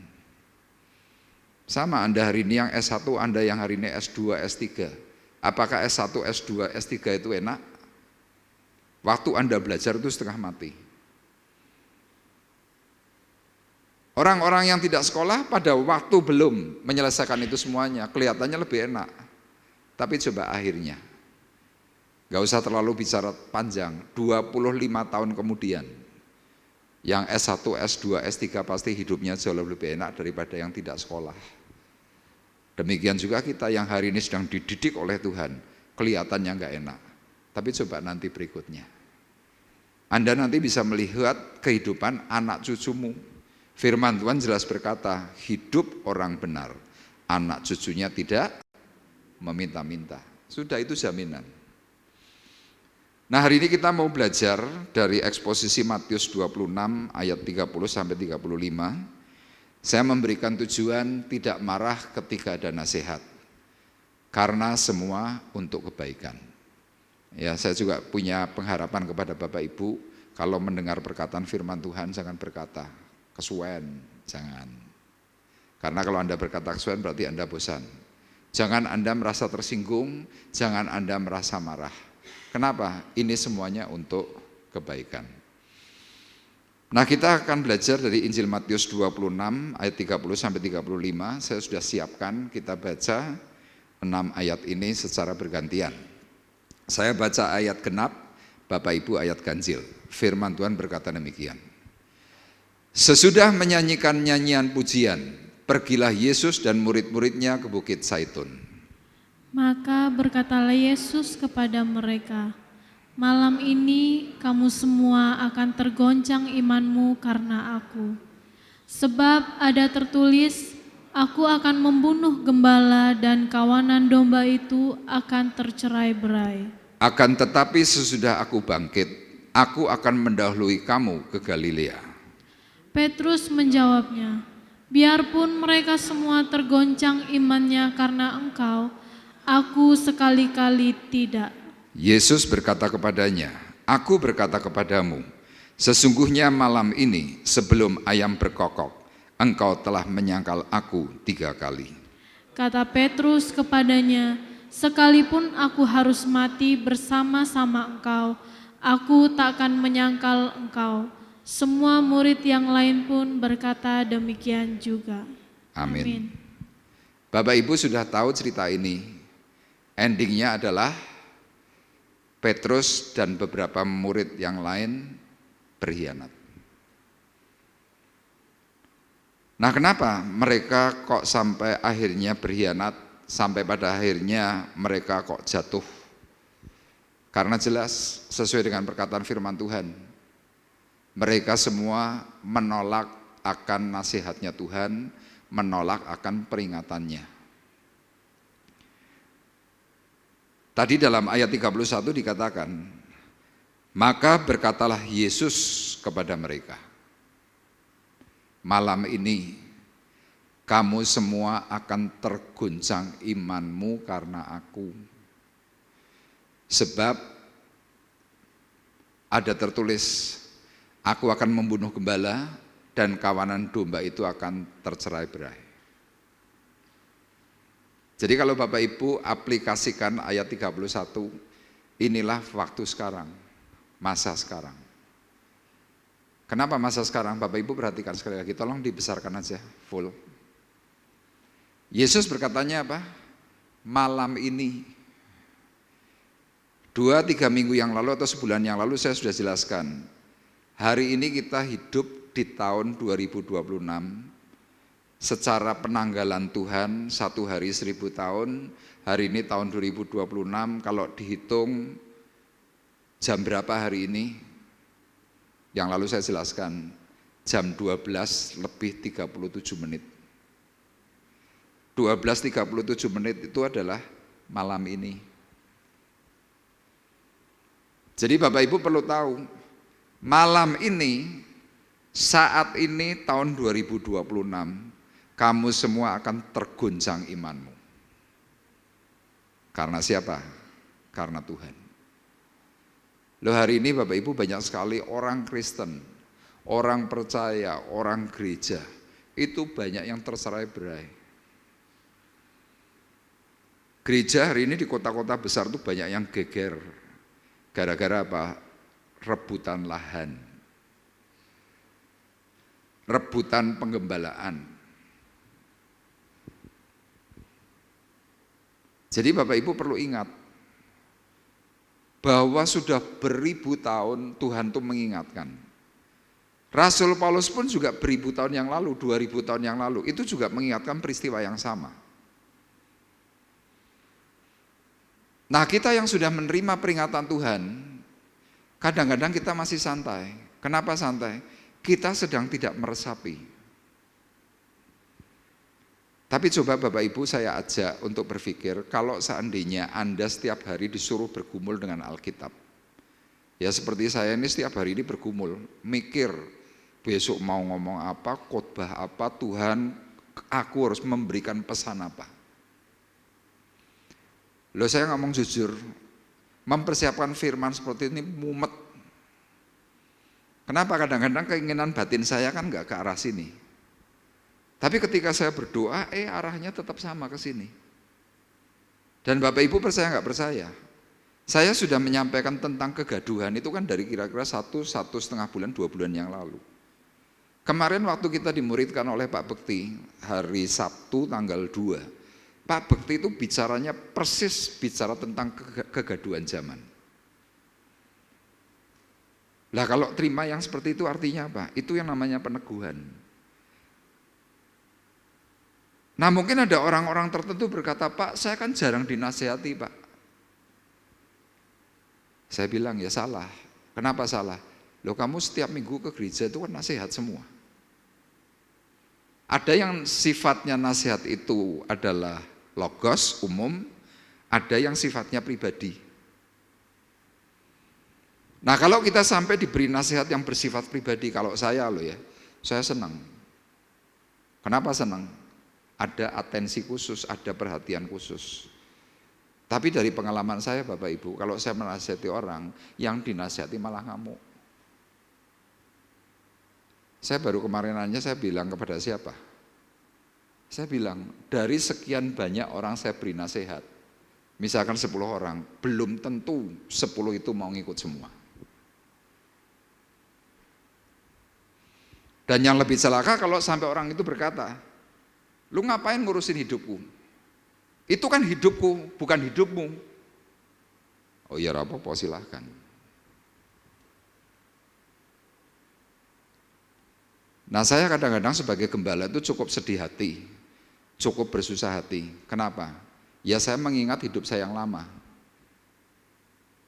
Sama Anda hari ini yang S1, Anda yang hari ini S2, S3. Apakah S1, S2, S3 itu enak? Waktu Anda belajar itu setengah mati. Orang-orang yang tidak sekolah pada waktu belum menyelesaikan itu semuanya, kelihatannya lebih enak. Tapi coba akhirnya. Gak usah terlalu bicara panjang, 25 tahun kemudian, yang S1, S2, S3 pasti hidupnya jauh lebih enak daripada yang tidak sekolah. Demikian juga kita yang hari ini sedang dididik oleh Tuhan, kelihatannya gak enak. Tapi coba nanti berikutnya. Anda nanti bisa melihat kehidupan anak cucumu. Firman Tuhan jelas berkata, hidup orang benar, anak cucunya tidak meminta-minta. Sudah, itu jaminan. Nah, hari ini kita mau belajar dari eksposisi Matius 26 ayat 30 sampai 35. Saya memberikan tujuan tidak marah ketika ada nasihat, karena semua untuk kebaikan. Ya, saya juga punya pengharapan kepada Bapak Ibu, kalau mendengar perkataan firman Tuhan jangan berkata kesuwen, jangan. Karena kalau Anda berkata kesuwen berarti Anda bosan. Jangan Anda merasa tersinggung, jangan Anda merasa marah. Kenapa? Ini semuanya untuk kebaikan. Nah, kita akan belajar dari Injil Matius 26 ayat 30 sampai 35. Saya sudah siapkan, kita baca 6 ayat ini secara bergantian. Saya baca ayat genap, Bapak Ibu ayat ganjil. Firman Tuhan berkata demikian. Sesudah menyanyikan nyanyian pujian, pergilah Yesus dan murid-muridnya ke Bukit Zaitun. Maka berkatalah Yesus kepada mereka, "Malam ini kamu semua akan tergoncang imanmu karena aku. Sebab ada tertulis, aku akan membunuh gembala dan kawanan domba itu akan tercerai-berai." Akan tetapi sesudah aku bangkit, aku akan mendahului kamu ke Galilea. Petrus menjawabnya, "Biarpun mereka semua tergoncang imannya karena engkau, aku sekali-kali tidak." Yesus berkata kepadanya, "Aku berkata kepadamu, sesungguhnya malam ini sebelum ayam berkokok, engkau telah menyangkal aku 3 kali." Kata Petrus kepadanya, "Sekalipun aku harus mati bersama-sama engkau, aku tak akan menyangkal engkau." Semua murid yang lain pun berkata demikian juga. Amin. Bapak Ibu sudah tahu cerita ini. Endingnya adalah Petrus dan beberapa murid yang lain berkhianat. Nah, kenapa mereka kok sampai akhirnya berkhianat, sampai pada akhirnya mereka kok jatuh? Karena jelas sesuai dengan perkataan firman Tuhan, mereka semua menolak akan nasihatnya Tuhan, menolak akan peringatannya. Tadi dalam ayat 31 dikatakan, maka berkatalah Yesus kepada mereka, malam ini kamu semua akan terguncang imanmu karena aku. Sebab ada tertulis, aku akan membunuh gembala dan kawanan domba itu akan tercerai-berai. Jadi kalau Bapak Ibu aplikasikan ayat 31, inilah waktu sekarang, masa sekarang. Kenapa masa sekarang? Bapak Ibu perhatikan sekali lagi, tolong dibesarkan aja full. Yesus berkatanya apa? Malam ini. 2-3 minggu yang lalu atau sebulan yang lalu saya sudah jelaskan. Hari ini kita hidup di tahun 2026. Secara penanggalan Tuhan 1 hari 1000 tahun. Hari ini tahun 2026, kalau dihitung jam berapa hari ini? Yang lalu saya jelaskan, jam 12 lebih 37 menit. 12.37 menit itu adalah malam ini. Jadi Bapak Ibu perlu tahu, malam ini, saat ini tahun 2026, kamu semua akan terguncang imanmu. Karena siapa? Karena Tuhan. Loh, hari ini Bapak Ibu banyak sekali orang Kristen, orang percaya, orang gereja, itu banyak yang tercerai-berai. Gereja hari ini di kota-kota besar itu banyak yang geger. Gara-gara apa? Rebutan lahan, rebutan penggembalaan. Jadi Bapak Ibu perlu ingat, bahwa sudah beribu tahun Tuhan itu mengingatkan. Rasul Paulus pun juga beribu tahun yang lalu, 2000 tahun yang lalu, itu juga mengingatkan peristiwa yang sama. Nah, kita yang sudah menerima peringatan Tuhan, kadang-kadang kita masih santai. Kenapa santai? Kita sedang tidak meresapi. Tapi coba Bapak Ibu saya ajak untuk berpikir, kalau seandainya Anda setiap hari disuruh bergumul dengan Alkitab. Ya seperti saya ini setiap hari ini bergumul, mikir besok mau ngomong apa, khotbah apa, Tuhan aku harus memberikan pesan apa. Loh, saya ngomong jujur, mempersiapkan firman seperti ini mumet. Kenapa? Kadang-kadang keinginan batin saya kan nggak ke arah sini. Tapi ketika saya berdoa, arahnya tetap sama ke sini. Dan Bapak Ibu percaya nggak percaya? Saya sudah menyampaikan tentang kegaduhan itu kan dari kira-kira 1,5 bulan, 2 bulan yang lalu. Kemarin waktu kita dimuridkan oleh Pak Bekti, hari Sabtu tanggal 2, Pak Bekti itu bicaranya persis bicara tentang kegaduhan zaman. Lah kalau terima yang seperti itu artinya apa? Itu yang namanya peneguhan. Nah mungkin ada orang-orang tertentu berkata, Pak saya kan jarang dinasehati Pak. Saya bilang ya salah. Kenapa salah? Loh kamu setiap minggu ke gereja itu kan nasihat semua. Ada yang sifatnya nasihat itu adalah logos, umum. Ada yang sifatnya pribadi. Nah kalau kita sampai diberi nasihat yang bersifat pribadi, kalau saya loh ya, saya senang. Kenapa senang? Ada atensi khusus, ada perhatian khusus. Tapi dari pengalaman saya Bapak Ibu, kalau saya menasihati orang, yang dinasihati malah ngamuk. Saya baru kemarin aja saya bilang kepada siapa? Saya bilang, dari sekian banyak orang saya beri nasihat, misalkan 10 orang, belum tentu 10 itu mau ngikut semua. Dan yang lebih celaka kalau sampai orang itu berkata, lu ngapain ngurusin hidupku? Itu kan hidupku, bukan hidupmu. Oh iya apa-apa silahkan. Nah saya kadang-kadang sebagai gembala itu cukup sedih hati, cukup bersusah hati. Kenapa? Ya saya mengingat hidup saya yang lama.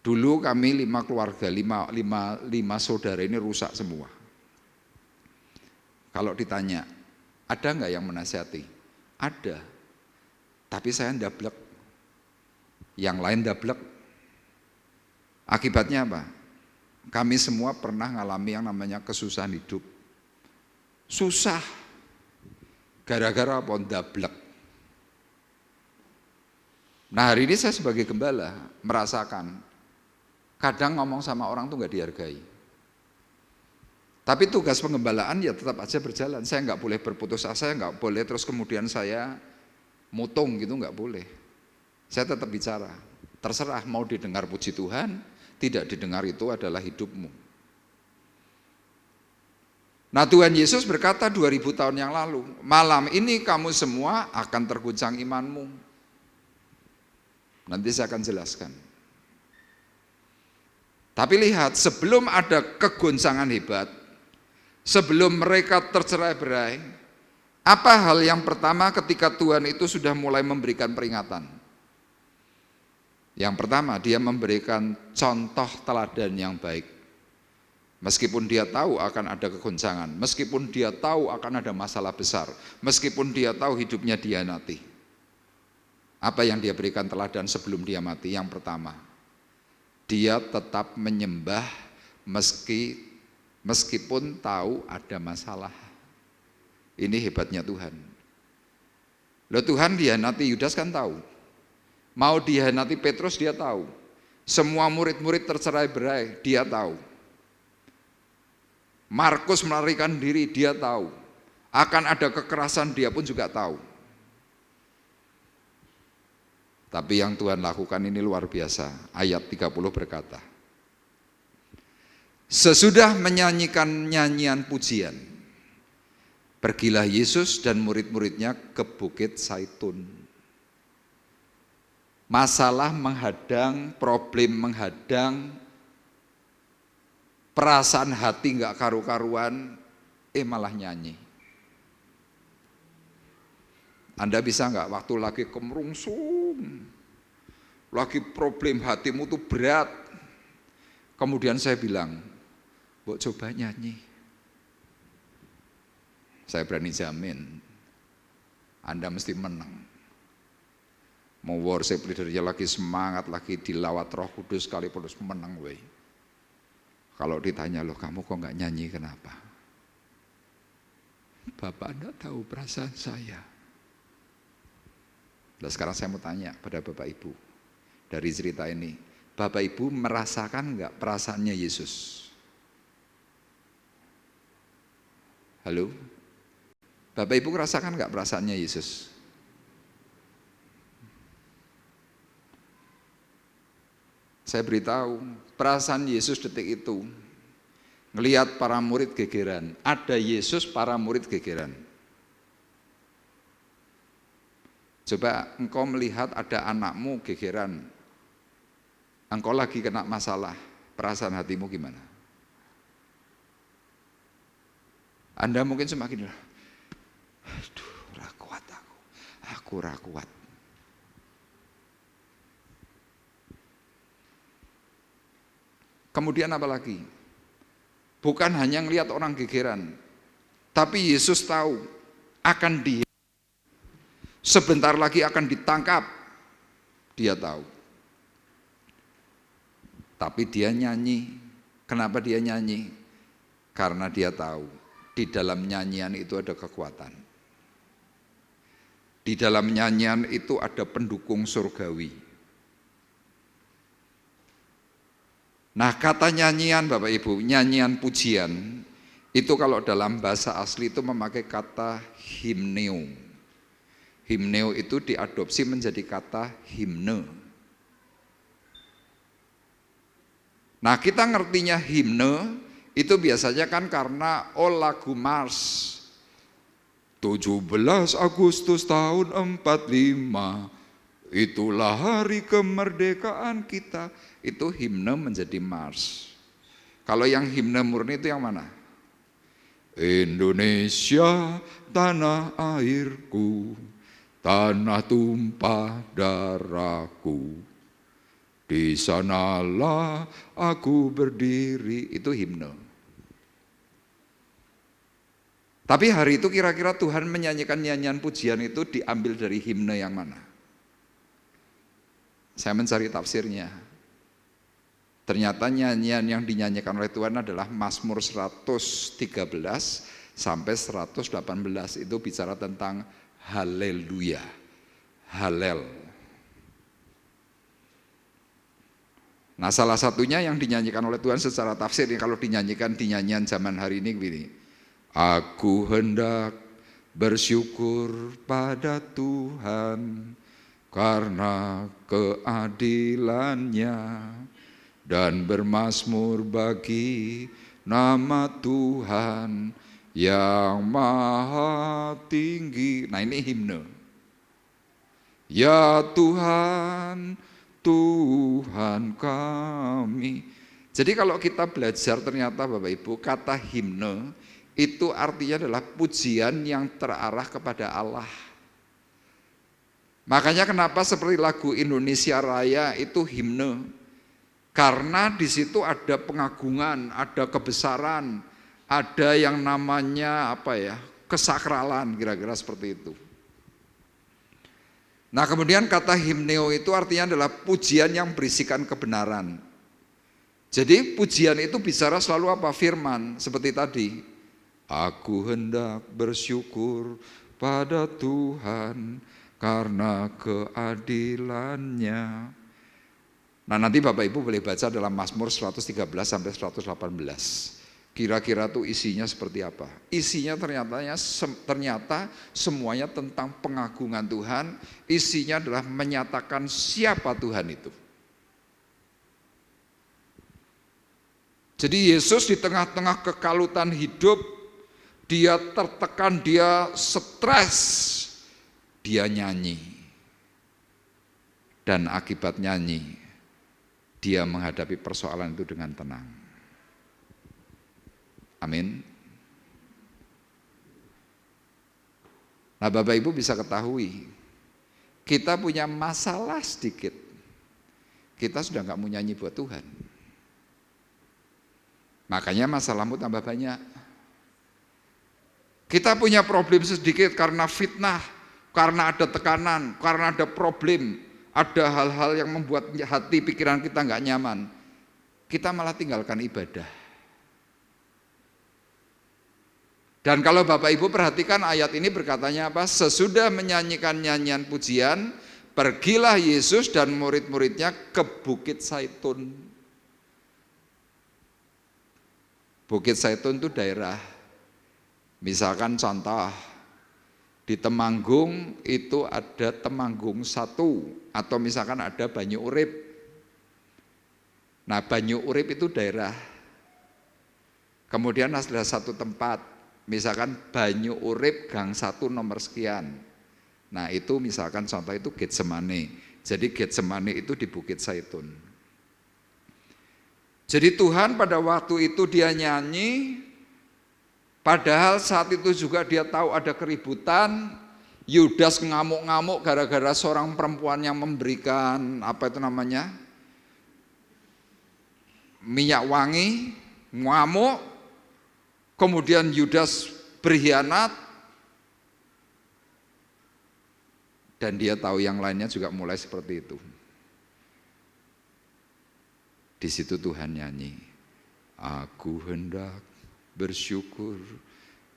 Dulu kami 5 keluarga, 5 saudara ini rusak semua. Kalau ditanya, ada nggak yang menasihati? Ada. Tapi saya ndablek, yang lain ndablek. Akibatnya apa? Kami semua pernah ngalami yang namanya kesusahan hidup. Susah, gara-gara apa? Ndablek. Nah hari ini saya sebagai gembala merasakan, kadang ngomong sama orang tuh nggak dihargai. Tapi tugas pengembalaan ya tetap aja berjalan. Saya nggak boleh berputus asa, saya nggak boleh terus kemudian saya mutung gitu, nggak boleh. Saya tetap bicara, terserah mau didengar puji Tuhan, tidak didengar itu adalah hidupmu. Nah Tuhan Yesus berkata 2000 tahun yang lalu, malam ini kamu semua akan terguncang imanmu. Nanti saya akan jelaskan. Tapi lihat, sebelum ada kegoncangan hebat, sebelum mereka tercerai-berai, apa hal yang pertama ketika Tuhan itu sudah mulai memberikan peringatan? Yang pertama, dia memberikan contoh teladan yang baik. Meskipun dia tahu akan ada kegoncangan, meskipun dia tahu akan ada masalah besar, meskipun dia tahu hidupnya dihianati. Apa yang dia berikan teladan sebelum dia mati? Yang pertama, dia tetap menyembah meskipun tahu ada masalah. Ini hebatnya Tuhan. Loh Tuhan dihianati Yudas kan tahu. Mau dihianati Petrus dia tahu. Semua murid-murid tercerai-berai dia tahu. Markus melarikan diri dia tahu. Akan ada kekerasan dia pun juga tahu. Tapi yang Tuhan lakukan ini luar biasa. Ayat 30 berkata, sesudah menyanyikan nyanyian pujian, pergilah Yesus dan murid-muridnya ke Bukit Zaitun. Masalah menghadang, problem menghadang, perasaan hati enggak karu-karuan, malah nyanyi. Anda bisa enggak waktu lagi kemerungsung, lagi problem hatimu tuh berat, kemudian saya bilang, "Mbok coba nyanyi." Saya berani jamin, Anda mesti menang. Mau worship leadernya lagi semangat, lagi dilawat Roh Kudus sekalipun harus menang. Wey. Kalau ditanya, loh kamu kok nggak nyanyi kenapa? Bapak Anda tahu perasaan saya. Nah, sekarang saya mau tanya pada Bapak Ibu, dari cerita ini, Bapak Ibu merasakan nggak perasaannya Yesus? Halo? Bapak Ibu merasakan nggak perasaannya Yesus? Saya beritahu, perasaan Yesus detik itu, ngelihat para murid gegeran, ada Yesus para murid gegeran. Coba engkau melihat ada anakmu gegeran, engkau lagi kena masalah, perasaan hatimu gimana? Anda mungkin semakin, aduh, ora kuat aku. aku ora kuat. Kemudian apa lagi? Bukan hanya ngelihat orang gegeran, tapi Yesus tahu akan sebentar lagi akan ditangkap. Dia tahu. Tapi dia nyanyi. Kenapa dia nyanyi? Karena dia tahu di dalam nyanyian itu ada kekuatan. Di dalam nyanyian itu ada pendukung surgawi. Nah, kata nyanyian Bapak Ibu, nyanyian pujian, itu kalau dalam bahasa asli itu memakai kata himneo. Himneo itu diadopsi menjadi kata himne. Nah, kita ngertinya himne itu biasanya kan karena lagu mars. 17 Agustus tahun 45, itulah hari kemerdekaan kita. Itu himne menjadi mars. Kalau yang himne murni itu yang mana? Indonesia tanah airku, tanah tumpah darahku, di sanalah aku berdiri. Itu himne. Tapi hari itu kira-kira Tuhan menyanyikan nyanyian pujian itu diambil dari himne yang mana? Saya mencari tafsirnya. Ternyata nyanyian yang dinyanyikan oleh Tuhan adalah Mazmur 113 sampai 118. Itu bicara tentang haleluya, halel. Nah, salah satunya yang dinyanyikan oleh Tuhan secara tafsir, kalau dinyanyikan di nyanyian zaman hari ini begini. Aku hendak bersyukur pada Tuhan karena keadilannya, dan bermazmur bagi nama Tuhan yang maha tinggi. Nah, ini himne. Ya Tuhan, Tuhan kami. Jadi kalau kita belajar ternyata Bapak Ibu, kata himne itu artinya adalah pujian yang terarah kepada Allah. Makanya kenapa seperti lagu Indonesia Raya itu himne. Karena di situ ada pengagungan, ada kebesaran, ada yang namanya kesakralan, kira-kira seperti itu. Nah, kemudian kata himneo itu artinya adalah pujian yang berisikan kebenaran. Jadi pujian itu bicara selalu apa? Firman, seperti tadi. Aku hendak bersyukur pada Tuhan karena keadilannya. Nah, nanti Bapak Ibu boleh baca dalam Mazmur 113 sampai 118. Kira-kira tuh isinya seperti apa? Isinya ternyata semuanya tentang pengagungan Tuhan. Isinya adalah menyatakan siapa Tuhan itu. Jadi Yesus di tengah-tengah kekalutan hidup, dia tertekan, dia stres, dia nyanyi. Dan akibat nyanyi, dia menghadapi persoalan itu dengan tenang. Amin. Nah, Bapak Ibu bisa ketahui, kita punya masalah sedikit, kita sudah gak mau nyanyi buat Tuhan. Makanya masalahmu tambah banyak. Kita punya problem sedikit karena fitnah, karena ada tekanan, karena ada problem, ada hal-hal yang membuat hati pikiran kita nggak nyaman. Kita malah tinggalkan ibadah. Dan kalau Bapak Ibu perhatikan ayat ini berkatanya apa? Sesudah menyanyikan nyanyian pujian, pergilah Yesus dan murid-muridnya ke Bukit Zaitun. Bukit Zaitun itu daerah, misalkan contoh, di Temanggung itu ada Temanggung 1, atau misalkan ada Banyu Urip. Nah, Banyu Urip itu daerah. Kemudian ada satu tempat, misalkan Banyu Urip Gang 1 nomor sekian. Nah, itu misalkan contoh itu Getsemani. Jadi Getsemani itu di Bukit Zaitun. Jadi Tuhan pada waktu itu dia nyanyi, padahal saat itu juga dia tahu ada keributan, Yudas ngamuk-ngamuk gara-gara seorang perempuan yang memberikan minyak wangi, ngamuk, kemudian Yudas berkhianat, dan dia tahu yang lainnya juga mulai seperti itu. Di situ Tuhan nyanyi, aku hendak bersyukur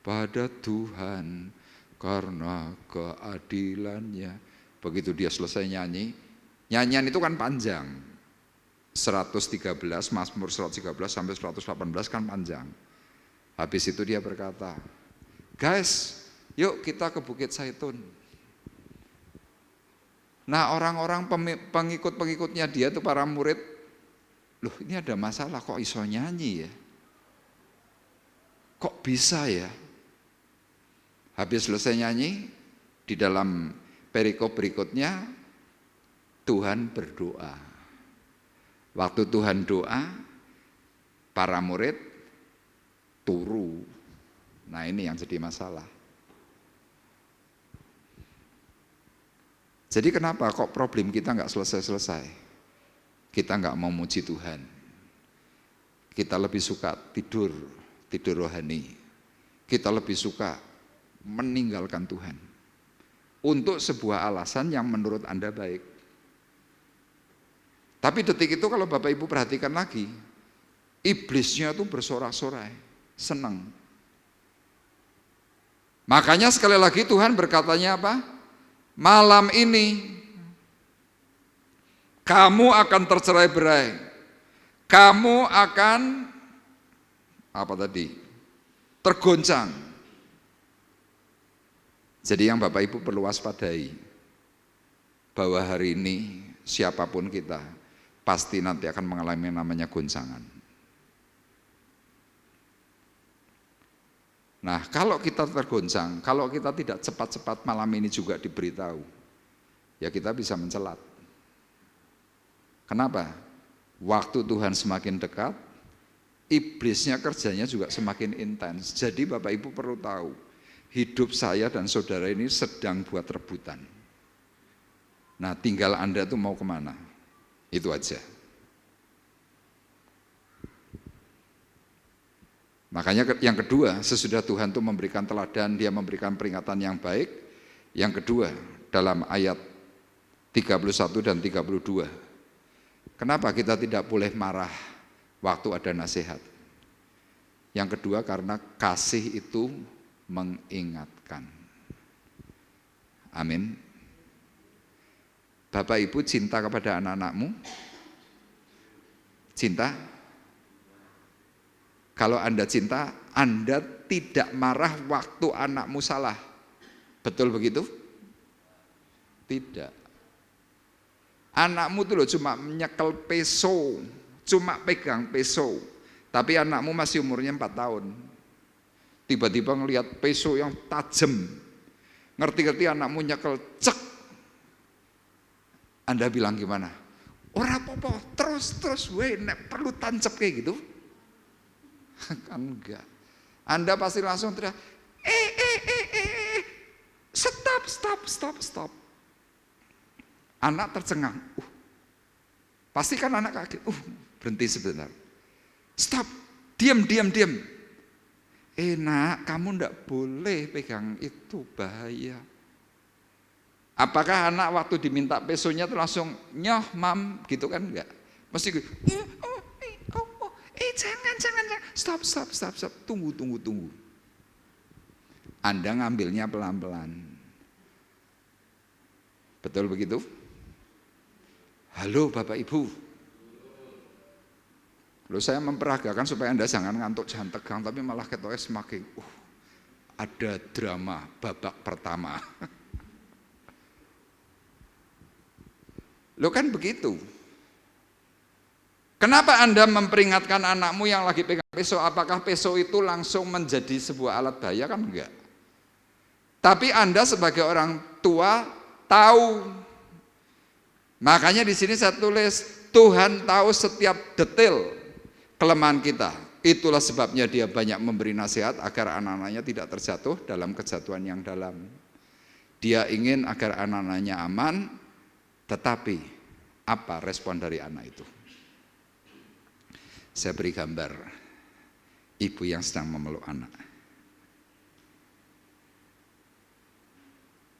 pada Tuhan karena keadilannya. Begitu dia selesai nyanyi, nyanyian itu kan panjang, 113, Mazmur 113 sampai 118 kan panjang. Habis itu dia berkata, guys, yuk kita ke Bukit Zaitun. Nah, orang-orang pengikut-pengikutnya dia tuh, para murid, loh ini ada masalah, kok iso nyanyi ya? Kok bisa ya? Habis selesai nyanyi, di dalam perikop berikutnya, Tuhan berdoa. Waktu Tuhan doa, para murid turu. Nah ini yang jadi masalah. Jadi kenapa kok problem kita nggak selesai-selesai? Kita nggak mau muji Tuhan. Kita lebih suka tidur rohani. Kita lebih suka meninggalkan Tuhan. Untuk sebuah alasan yang menurut Anda baik. Tapi detik itu kalau Bapak Ibu perhatikan lagi, iblisnya tuh bersorak-sorai, senang. Makanya sekali lagi Tuhan berkatanya apa? Malam ini kamu akan tercerai-berai. Kamu akan tergoncang. Jadi yang Bapak Ibu perlu waspadai, bahwa hari ini siapapun kita pasti nanti akan mengalami namanya goncangan. Nah, kalau kita tergoncang, kalau kita tidak cepat-cepat malam ini juga diberitahu, ya kita bisa mencelat. Kenapa? Waktu Tuhan semakin dekat, iblisnya kerjanya juga semakin intens. Jadi Bapak Ibu perlu tahu, hidup saya dan saudara ini sedang buat rebutan. Nah, tinggal Anda tuh mau kemana? Itu aja. Makanya yang kedua, sesudah Tuhan tuh memberikan teladan, dia memberikan peringatan yang baik. Yang kedua, dalam ayat 31 dan 32. Kenapa kita tidak boleh marah waktu ada nasihat? Yang kedua, karena kasih itu mengingatkan. Amin. Bapak Ibu cinta kepada anak-anakmu? Cinta? Kalau Anda cinta, Anda tidak marah waktu anakmu salah. Betul begitu? Tidak. Anakmu tuh loh cuma menyekel peso, cuma pegang peso. Tapi anakmu masih umurnya 4 tahun. Tiba-tiba ngelihat peso yang tajam. Ngerti-ngerti anakmu nyekel, cek. Anda bilang gimana? Ora apa-apa, terus nek perlu tancap kayak gitu. Kan enggak. Anda pasti langsung teriak, stop. Anak tercengang. Pasti kan anak kaget. Berhenti sebentar. Stop, diam. Nak, kamu enggak boleh pegang itu, bahaya. Apakah anak waktu diminta pesonya itu langsung nyoh mam gitu kan enggak? Mesti jangan. Stop. Tunggu. Anda ngambilnya pelan-pelan. Betul begitu? Halo Bapak Ibu. Lalu saya memperagakan supaya Anda jangan ngantuk, jangan tegang, tapi malah ketoknya semakin ada drama babak pertama. Loh kan begitu. Kenapa Anda memperingatkan anakmu yang lagi pegang peso? Apakah peso itu langsung menjadi sebuah alat bahaya? Kan enggak. Tapi Anda sebagai orang tua tahu. Makanya di sini saya tulis, Tuhan tahu setiap detail kelemahan kita. Itulah sebabnya dia banyak memberi nasihat agar anak-anaknya tidak terjatuh dalam kejatuhan yang dalam. Dia ingin agar anak-anaknya aman, tetapi apa respon dari anak itu? Saya beri gambar ibu yang sedang memeluk anak.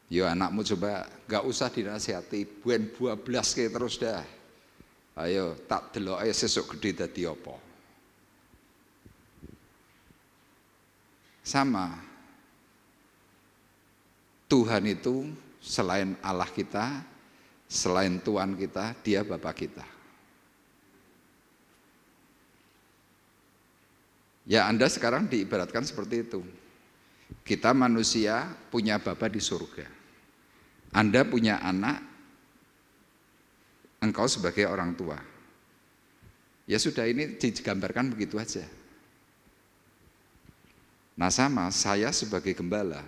Yo anakmu coba gak usah dinasihati, buen 12 ke terus dah. Ayo tak delok ayo sesuk gede dadi apa. Sama. Tuhan itu selain Allah kita, selain Tuhan kita, Dia Bapa kita. Ya Anda sekarang diibaratkan seperti itu. Kita manusia punya Bapa di surga. Anda punya anak, engkau sebagai orang tua. Ya sudah, ini digambarkan begitu aja. Nah sama, saya sebagai gembala,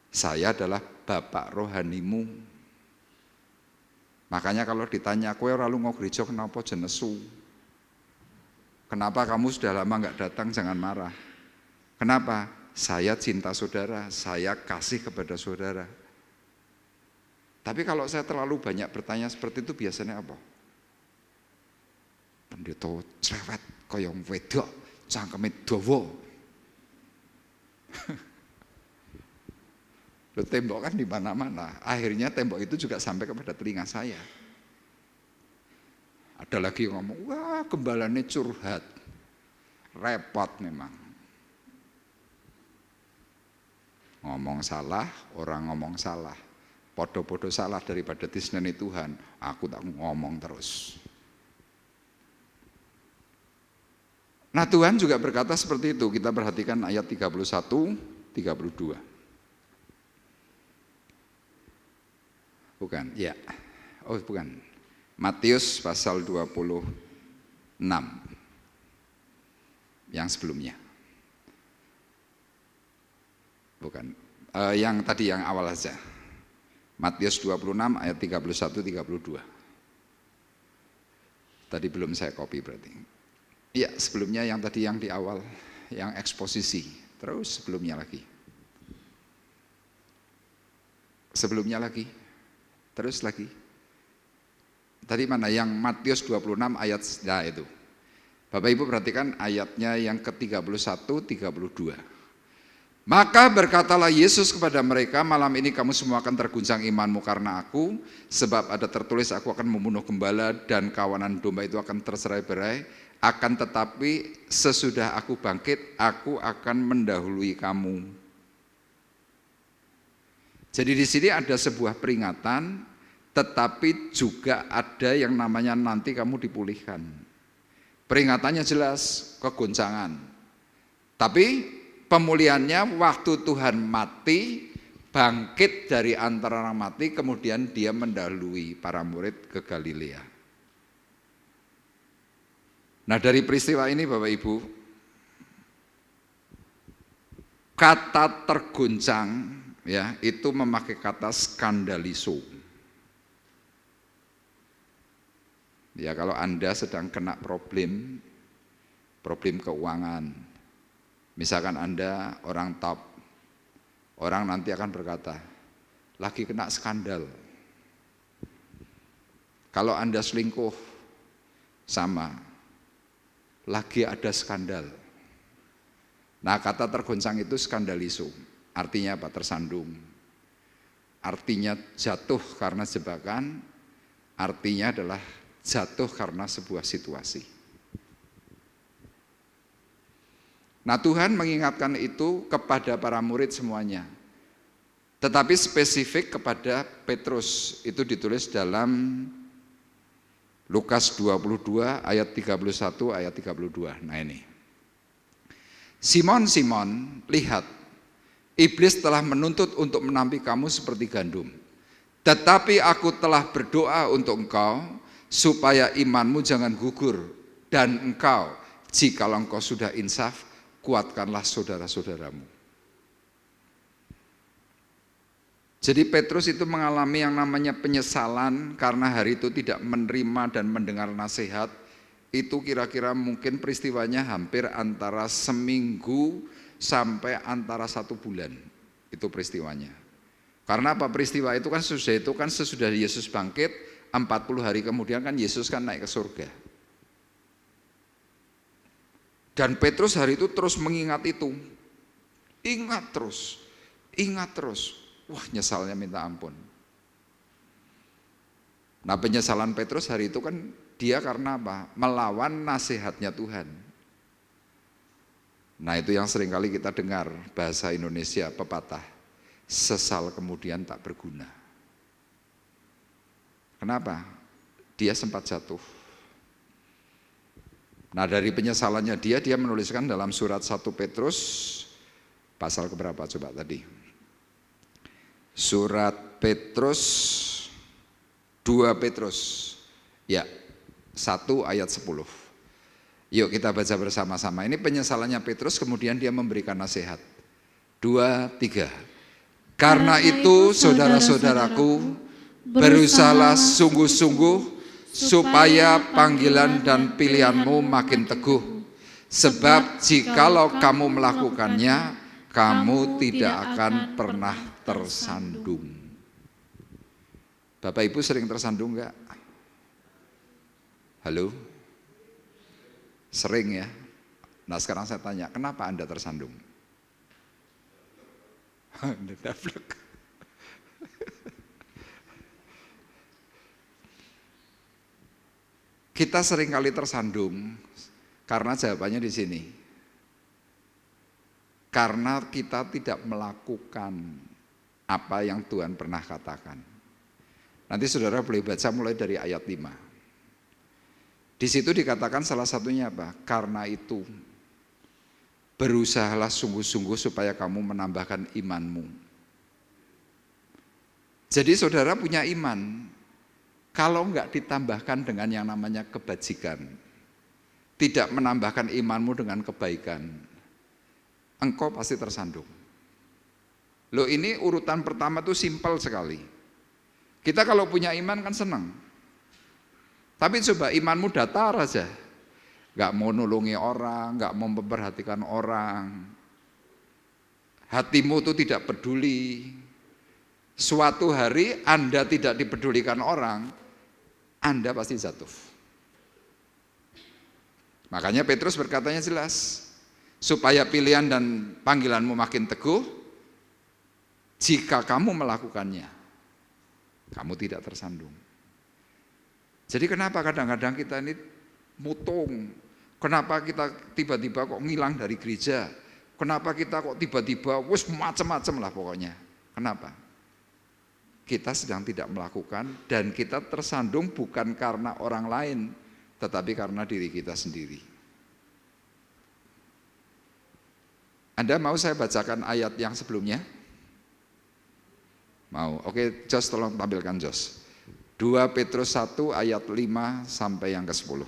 saya adalah bapak rohanimu. Makanya kalau ditanya, kowe ora lunga gereja kenapa jenesu? Kenapa kamu sudah lama enggak datang, jangan marah. Kenapa? Saya cinta saudara, saya kasih kepada saudara. Tapi kalau saya terlalu banyak bertanya seperti itu biasanya apa? Pendeta cerewet kaya wedok, cangkeme dawa. Loh, tembok kan di mana-mana. Akhirnya tembok itu juga sampai kepada telinga saya. Ada lagi yang ngomong, wah gembalanya curhat. Repot memang. Ngomong salah, orang ngomong salah. Podo-podo salah daripada diseneni Tuhan. Aku tak ngomong terus. Nah Tuhan juga berkata seperti itu. Kita perhatikan ayat 31, 32. Bukan, ya. Oh bukan. Matius pasal 26. Yang sebelumnya. Bukan. Yang tadi yang awal aja. Matius 26 ayat 31, 32. Tadi belum saya copy berarti. Iya, sebelumnya yang tadi yang di awal, yang eksposisi. Terus sebelumnya lagi. Sebelumnya lagi. Terus lagi. Tadi mana? Yang Matius 26 ayat, nah itu. Bapak Ibu perhatikan ayatnya yang ke-31, 32. Maka berkatalah Yesus kepada mereka, malam ini kamu semua akan terguncang imanmu karena aku, sebab ada tertulis aku akan membunuh gembala dan kawanan domba itu akan tercerai-berai, akan tetapi sesudah aku bangkit, aku akan mendahului kamu. Jadi di sini ada sebuah peringatan, tetapi juga ada yang namanya nanti kamu dipulihkan. Peringatannya jelas, kegoncangan. Tapi pemulihannya waktu Tuhan mati, bangkit dari antara orang mati, kemudian dia mendahului para murid ke Galilea. Nah dari peristiwa ini Bapak Ibu, kata terguncang ya itu memakai kata skandaliso. Ya kalau Anda sedang kena problem keuangan, misalkan Anda orang top, orang nanti akan berkata, lagi kena skandal. Kalau Anda selingkuh, sama, lagi ada skandal. Nah kata tergoncang itu skandaliso, artinya apa? Tersandung. Artinya jatuh karena jebakan, artinya adalah jatuh karena sebuah situasi. Nah Tuhan mengingatkan itu kepada para murid semuanya. Tetapi spesifik kepada Petrus, itu ditulis dalam Lukas 22 ayat 31 ayat 32. Nah ini. Simon, Simon, lihat, iblis telah menuntut untuk menampi kamu seperti gandum. Tetapi aku telah berdoa untuk engkau, supaya imanmu jangan gugur, dan engkau, jikalau engkau sudah insaf, kuatkanlah saudara-saudaramu. Jadi Petrus itu mengalami yang namanya penyesalan karena hari itu tidak menerima dan mendengar nasihat. Itu kira-kira mungkin peristiwanya hampir antara seminggu sampai antara 1 bulan. Itu peristiwanya. Karena apa? Peristiwa itu kan sesudah Yesus bangkit, 40 hari kemudian kan Yesus kan naik ke surga. Dan Petrus hari itu terus mengingat itu. Ingat terus. Wah, nyesalnya minta ampun. Nah, penyesalan Petrus hari itu kan dia karena apa? Melawan nasihatnya Tuhan. Nah, itu yang seringkali kita dengar bahasa Indonesia pepatah, sesal kemudian tak berguna. Kenapa? Dia sempat jatuh. Nah, dari penyesalannya dia menuliskan dalam surat 1 Petrus pasal keberapa coba tadi? Surat Petrus 2 Petrus. Ya, 1 ayat 10. Yuk kita baca bersama-sama. Ini penyesalannya Petrus, kemudian dia memberikan nasihat. 2, 3. Karena itu saudara-saudaraku, berusahalah sungguh-sungguh supaya panggilan dan pilihanmu makin teguh. Sebab jikalau kamu melakukannya, kamu tidak akan pernah tersandung. Bapak Ibu sering tersandung enggak? Halo? Sering ya? Nah sekarang saya tanya, kenapa Anda tersandung? Kita sering kali tersandung karena jawabannya di sini. Karena kita tidak melakukan apa yang Tuhan pernah katakan. Nanti saudara boleh baca mulai dari ayat 5. Di situ dikatakan salah satunya apa? Karena itu berusahalah sungguh-sungguh supaya kamu menambahkan imanmu. Jadi saudara punya iman, kalau enggak ditambahkan dengan yang namanya kebajikan, tidak menambahkan imanmu dengan kebaikan, engkau pasti tersandung. Loh, ini urutan pertama tuh simpel sekali. Kita kalau punya iman kan senang. Tapi coba imanmu datar aja, gak mau nolongi orang, gak mau memperhatikan orang, hatimu tuh tidak peduli. Suatu hari Anda tidak dipedulikan orang, Anda pasti jatuh. Makanya Petrus berkatanya jelas, supaya pilihan dan panggilanmu makin teguh, jika kamu melakukannya, kamu tidak tersandung. Jadi kenapa kadang-kadang kita ini mutung? Kenapa kita tiba-tiba kok ngilang dari gereja? Kenapa kita kok tiba-tiba wes macam-macam lah pokoknya? Kenapa? Kita sedang tidak melakukan dan kita tersandung bukan karena orang lain, tetapi karena diri kita sendiri. Anda mau saya bacakan ayat yang sebelumnya? Mau? Oke, Jos tolong tampilkan Jos. 2 Petrus 1 ayat 5 sampai yang ke-10.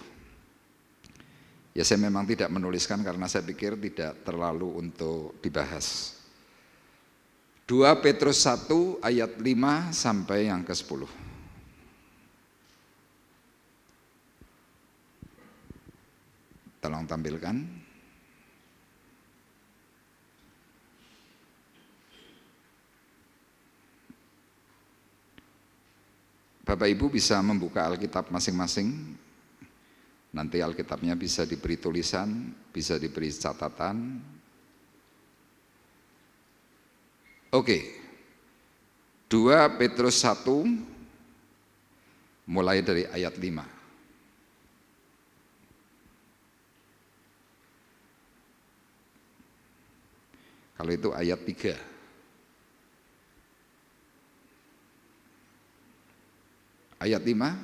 Ya saya memang tidak menuliskan karena saya pikir tidak terlalu untuk dibahas. 2 Petrus 1 ayat 5 sampai yang ke-10. Tolong tampilkan. Bapak Ibu bisa membuka Alkitab masing-masing, nanti Alkitabnya bisa diberi tulisan, bisa diberi catatan. Oke, 2 Petrus 1 mulai dari ayat 5. Kalau itu ayat 3. Ayat 5.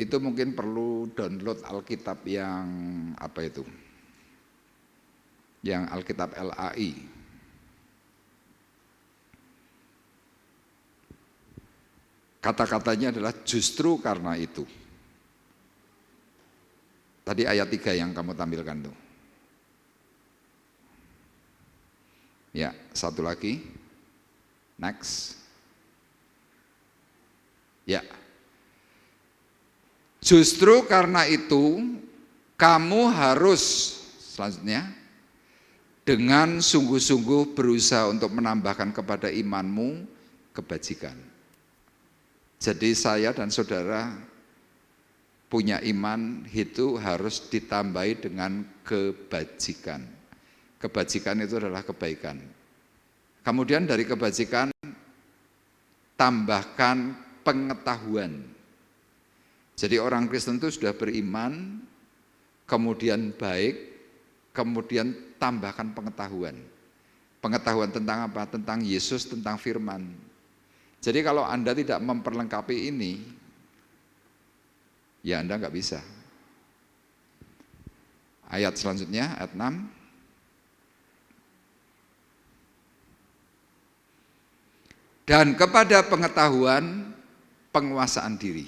Itu mungkin perlu download Alkitab yang apa itu? Yang Alkitab LAI. Kata-katanya adalah justru karena itu. Tadi ayat 3 yang kamu tampilkan tuh. Ya, satu lagi. Next. Ya. Justru karena itu kamu harus Selanjutnya, dengan sungguh-sungguh berusaha untuk menambahkan kepada imanmu kebajikan. Jadi saya dan saudara punya iman itu harus ditambahi dengan kebajikan. Kebajikan itu adalah kebaikan. Kemudian dari kebajikan tambahkan pengetahuan. Jadi orang Kristen itu sudah beriman, kemudian baik, kemudian tambahkan pengetahuan. Pengetahuan tentang apa? Tentang Yesus, tentang firman. Jadi kalau Anda tidak memperlengkapi ini, ya Anda nggak bisa. Ayat selanjutnya, ayat 6. Dan kepada pengetahuan, penguasaan diri.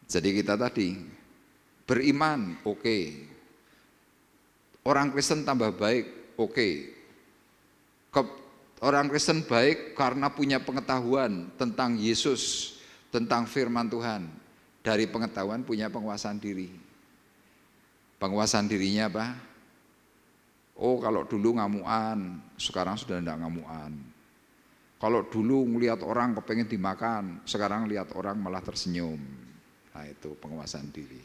Jadi kita tadi beriman, oke. Orang Kristen tambah baik, oke. Orang Kristen baik karena punya pengetahuan tentang Yesus, tentang firman Tuhan. Dari pengetahuan punya penguasaan diri. Penguasaan dirinya apa? Oh, kalau dulu ngamuan, sekarang sudah tidak ngamuan. Kalau dulu ngelihat orang kepengen dimakan, sekarang lihat orang malah tersenyum. Nah, itu penguasaan diri.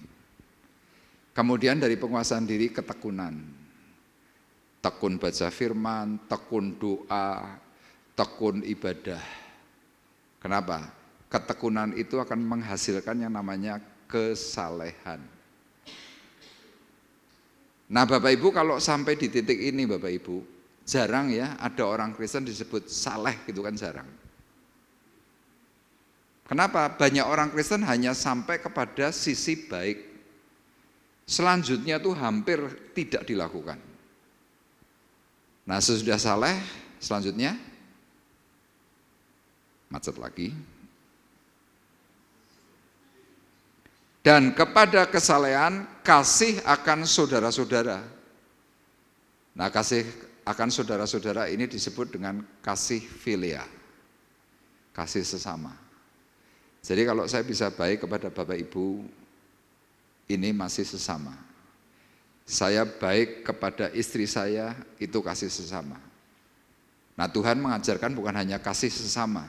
Kemudian dari penguasaan diri ketekunan. Tekun baca firman, tekun doa, tekun ibadah. Kenapa? Ketekunan itu akan menghasilkan yang namanya kesalehan. Nah Bapak Ibu, kalau sampai di titik ini Bapak Ibu, jarang ya ada orang Kristen disebut saleh gitu kan, jarang. Kenapa? Banyak orang Kristen hanya sampai kepada sisi baik. Selanjutnya tuh hampir tidak dilakukan. Nah sesudah saleh, selanjutnya macet lagi. Dan kepada kesalehan, kasih akan saudara-saudara. Nah kasih akan saudara-saudara ini disebut dengan kasih filia, kasih sesama. Jadi kalau saya bisa baik kepada Bapak Ibu, ini masih sesama. Saya baik kepada istri saya, itu kasih sesama. Nah Tuhan mengajarkan bukan hanya kasih sesama,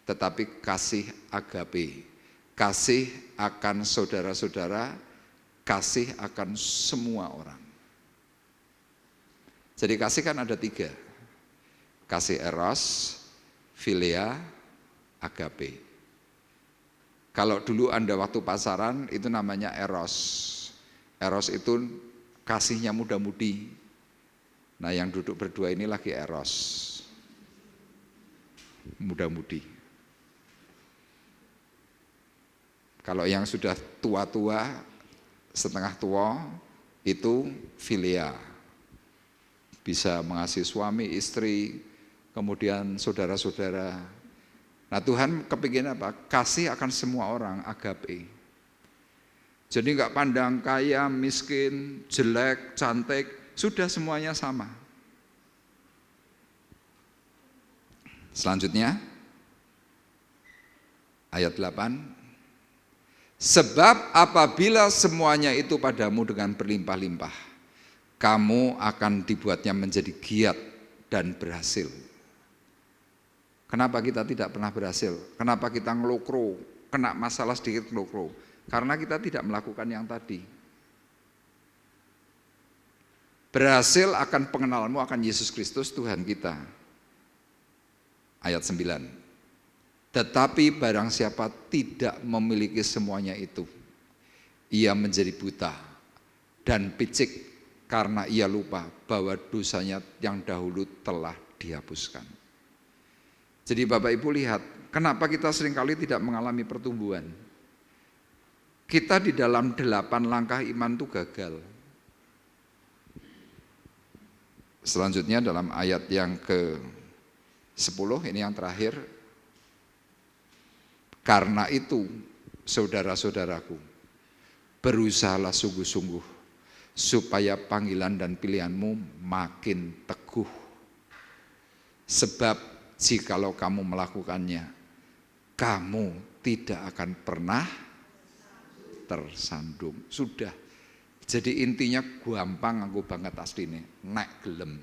tetapi kasih agape. Kasih akan saudara-saudara, kasih akan semua orang. Jadi kasih kan ada 3. Kasih eros, filia, agape. Kalau dulu Anda waktu pasaran itu namanya eros. Eros itu kasihnya muda-mudi. Nah yang duduk berdua ini lagi eros. Muda-mudi. Kalau yang sudah tua-tua, setengah tua, itu filia. Bisa mengasihi suami, istri, kemudian saudara-saudara. Nah Tuhan kepingin apa? Kasih akan semua orang, agape. Jadi enggak pandang kaya, miskin, jelek, cantik, sudah semuanya sama. Selanjutnya, ayat 8. Sebab apabila semuanya itu padamu dengan berlimpah-limpah, kamu akan dibuatnya menjadi giat dan berhasil. Kenapa kita tidak pernah berhasil? Kenapa kita ngelokro, kena masalah sedikit ngelokro? Karena kita tidak melakukan yang tadi. Berhasil akan pengenalanmu akan Yesus Kristus Tuhan kita. Ayat 9. Tetapi barang siapa tidak memiliki semuanya itu, ia menjadi buta dan picik karena ia lupa bahwa dosanya yang dahulu telah dihapuskan. Jadi Bapak Ibu lihat, kenapa kita seringkali tidak mengalami pertumbuhan? Kita di dalam 8 langkah iman itu gagal. Selanjutnya dalam ayat yang ke-10, ini yang terakhir. Karena itu, saudara-saudaraku, berusahalah sungguh-sungguh supaya panggilan dan pilihanmu makin teguh. Sebab jikalau kamu melakukannya, kamu tidak akan pernah tersandung. Sudah, Jadi intinya gampang aku banget asline, nek gelem.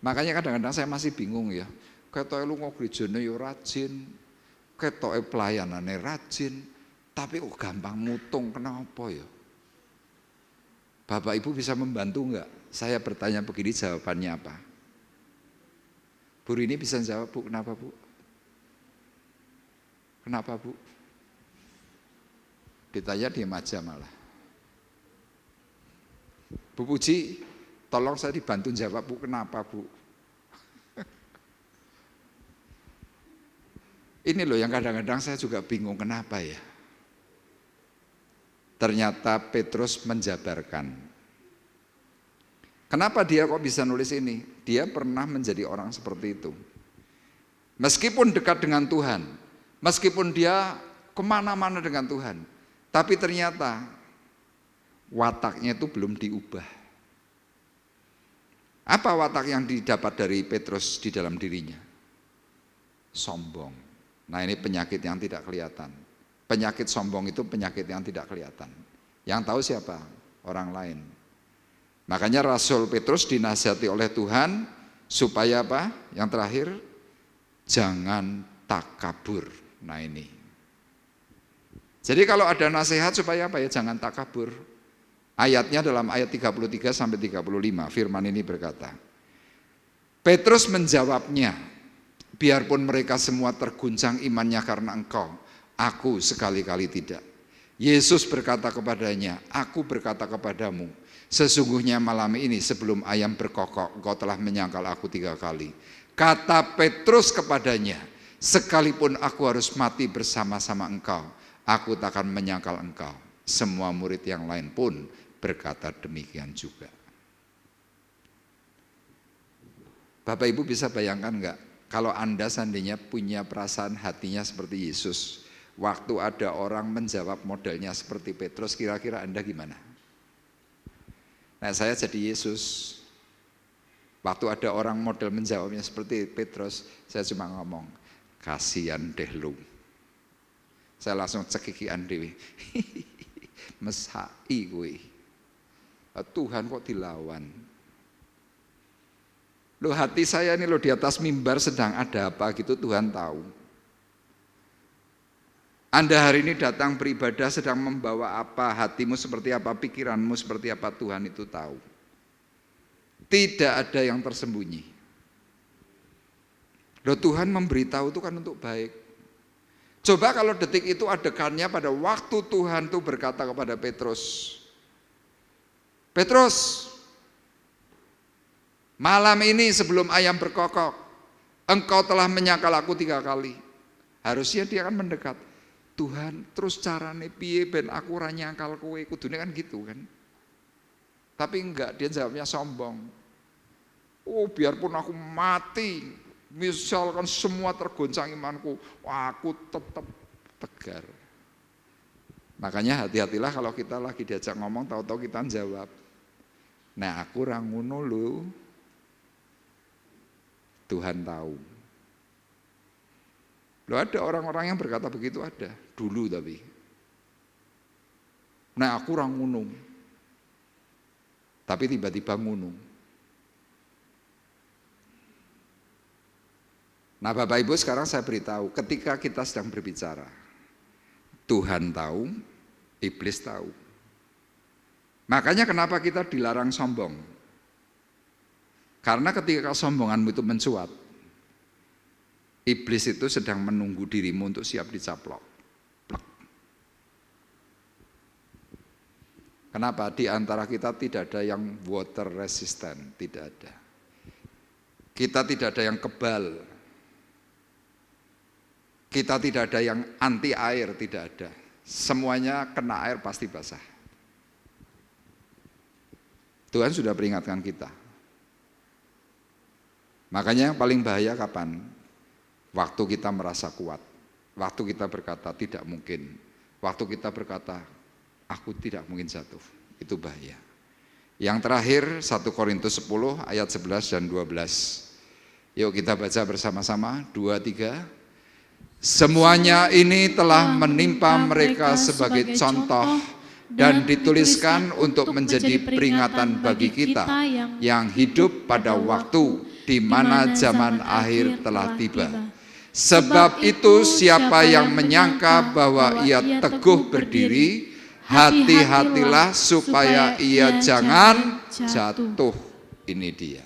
Makanya kadang-kadang saya masih bingung ya, ketoke lunga gerejane ya rajin, ketoke pelayanane rajin, tapi kok gampang mutung, kenapa ya? Bapak Ibu bisa membantu enggak? Saya bertanya begini, jawabannya apa? Bu Rini bisa jawab, Bu, kenapa Bu? Kenapa Bu? Ditanya diam aja malah. Bu Puji, tolong saya dibantu jawab Bu, kenapa Bu? Ini loh yang kadang-kadang saya juga bingung, kenapa ya? Ternyata Petrus menjabarkan. Kenapa dia kok bisa nulis ini? Dia pernah menjadi orang seperti itu. Meskipun dekat dengan Tuhan, meskipun dia kemana-mana dengan Tuhan, tapi ternyata wataknya itu belum diubah. Apa watak yang didapat dari Petrus di dalam dirinya? Sombong. Nah, ini penyakit yang tidak kelihatan. Penyakit sombong itu penyakit yang tidak kelihatan. Yang tahu siapa? Orang lain. Makanya Rasul Petrus dinasihati oleh Tuhan supaya apa? Yang terakhir, jangan takabur. Nah ini. Jadi kalau ada nasihat supaya apa ya? Jangan takabur. Ayatnya dalam ayat 33 sampai 35, firman ini berkata, Petrus menjawabnya, biarpun mereka semua terguncang imannya karena engkau, aku sekali-kali tidak. Yesus berkata kepadanya, aku berkata kepadamu, sesungguhnya malam ini sebelum ayam berkokok, engkau telah menyangkal aku 3 kali. Kata Petrus kepadanya, sekalipun aku harus mati bersama-sama engkau, aku tak akan menyangkal engkau. Semua murid yang lain pun berkata demikian juga. Bapak Ibu bisa bayangkan enggak, kalau Anda seandainya punya perasaan hatinya seperti Yesus, waktu ada orang menjawab modelnya seperti Petrus, kira-kira Anda gimana? Nah, saya jadi Yesus. Waktu ada orang model menjawabnya seperti Petrus, saya cuma ngomong, kasihan deh lu. Saya langsung cekikian dewi. Mesai gue. Tuhan kok dilawan. Loh, hati saya ini loh di atas mimbar sedang ada apa gitu, Tuhan tahu. Anda hari ini datang beribadah sedang membawa apa, hatimu seperti apa, pikiranmu seperti apa, Tuhan itu tahu. Tidak ada yang tersembunyi. Loh, Tuhan memberitahu itu kan untuk baik. Coba kalau detik itu adegannya pada waktu Tuhan itu berkata kepada Petrus, Petrus, malam ini sebelum ayam berkokok, engkau telah menyangkal aku 3 kali. Harusnya dia akan mendekat. Tuhan, terus carane piye ben aku ora nyangkal kowe, kudune kan gitu kan. Tapi enggak, dia jawabnya sombong. Oh, biarpun aku mati, misalkan semua tergoncang imanku, aku tetap tegar. Makanya hati-hatilah kalau kita lagi diajak ngomong, tahu-tahu kita jawab, nah aku ra ngono lho. Tuhan tahu. Loh, ada orang-orang yang berkata begitu, ada dulu tapi. Nah aku orang ngunung, tapi tiba-tiba ngunung. Nah Bapak Ibu, sekarang saya beritahu, ketika kita sedang berbicara, Tuhan tahu, iblis tahu. Makanya kenapa kita dilarang sombong? Karena ketika kesombonganmu itu mencuat, iblis itu sedang menunggu dirimu untuk siap dicaplok. Plek. Kenapa? Di antara kita tidak ada yang water resistant, tidak ada. Kita tidak ada yang kebal. Kita tidak ada yang anti air, tidak ada. Semuanya kena air pasti basah. Tuhan sudah peringatkan kita. Makanya yang paling bahaya kapan? Waktu kita merasa kuat, waktu kita berkata tidak mungkin, waktu kita berkata aku tidak mungkin jatuh, itu bahaya. Yang terakhir 1 Korintus 10 ayat 11 dan 12. Yuk kita baca bersama-sama, 2, 3. Semuanya ini telah menimpa mereka sebagai contoh dan dituliskan untuk menjadi peringatan bagi kita yang hidup pada waktu di mana zaman akhir telah tiba. Sebab itu siapa yang menyangka bahwa ia teguh berdiri, hati-hatilah supaya ia jangan jatuh. Ini dia.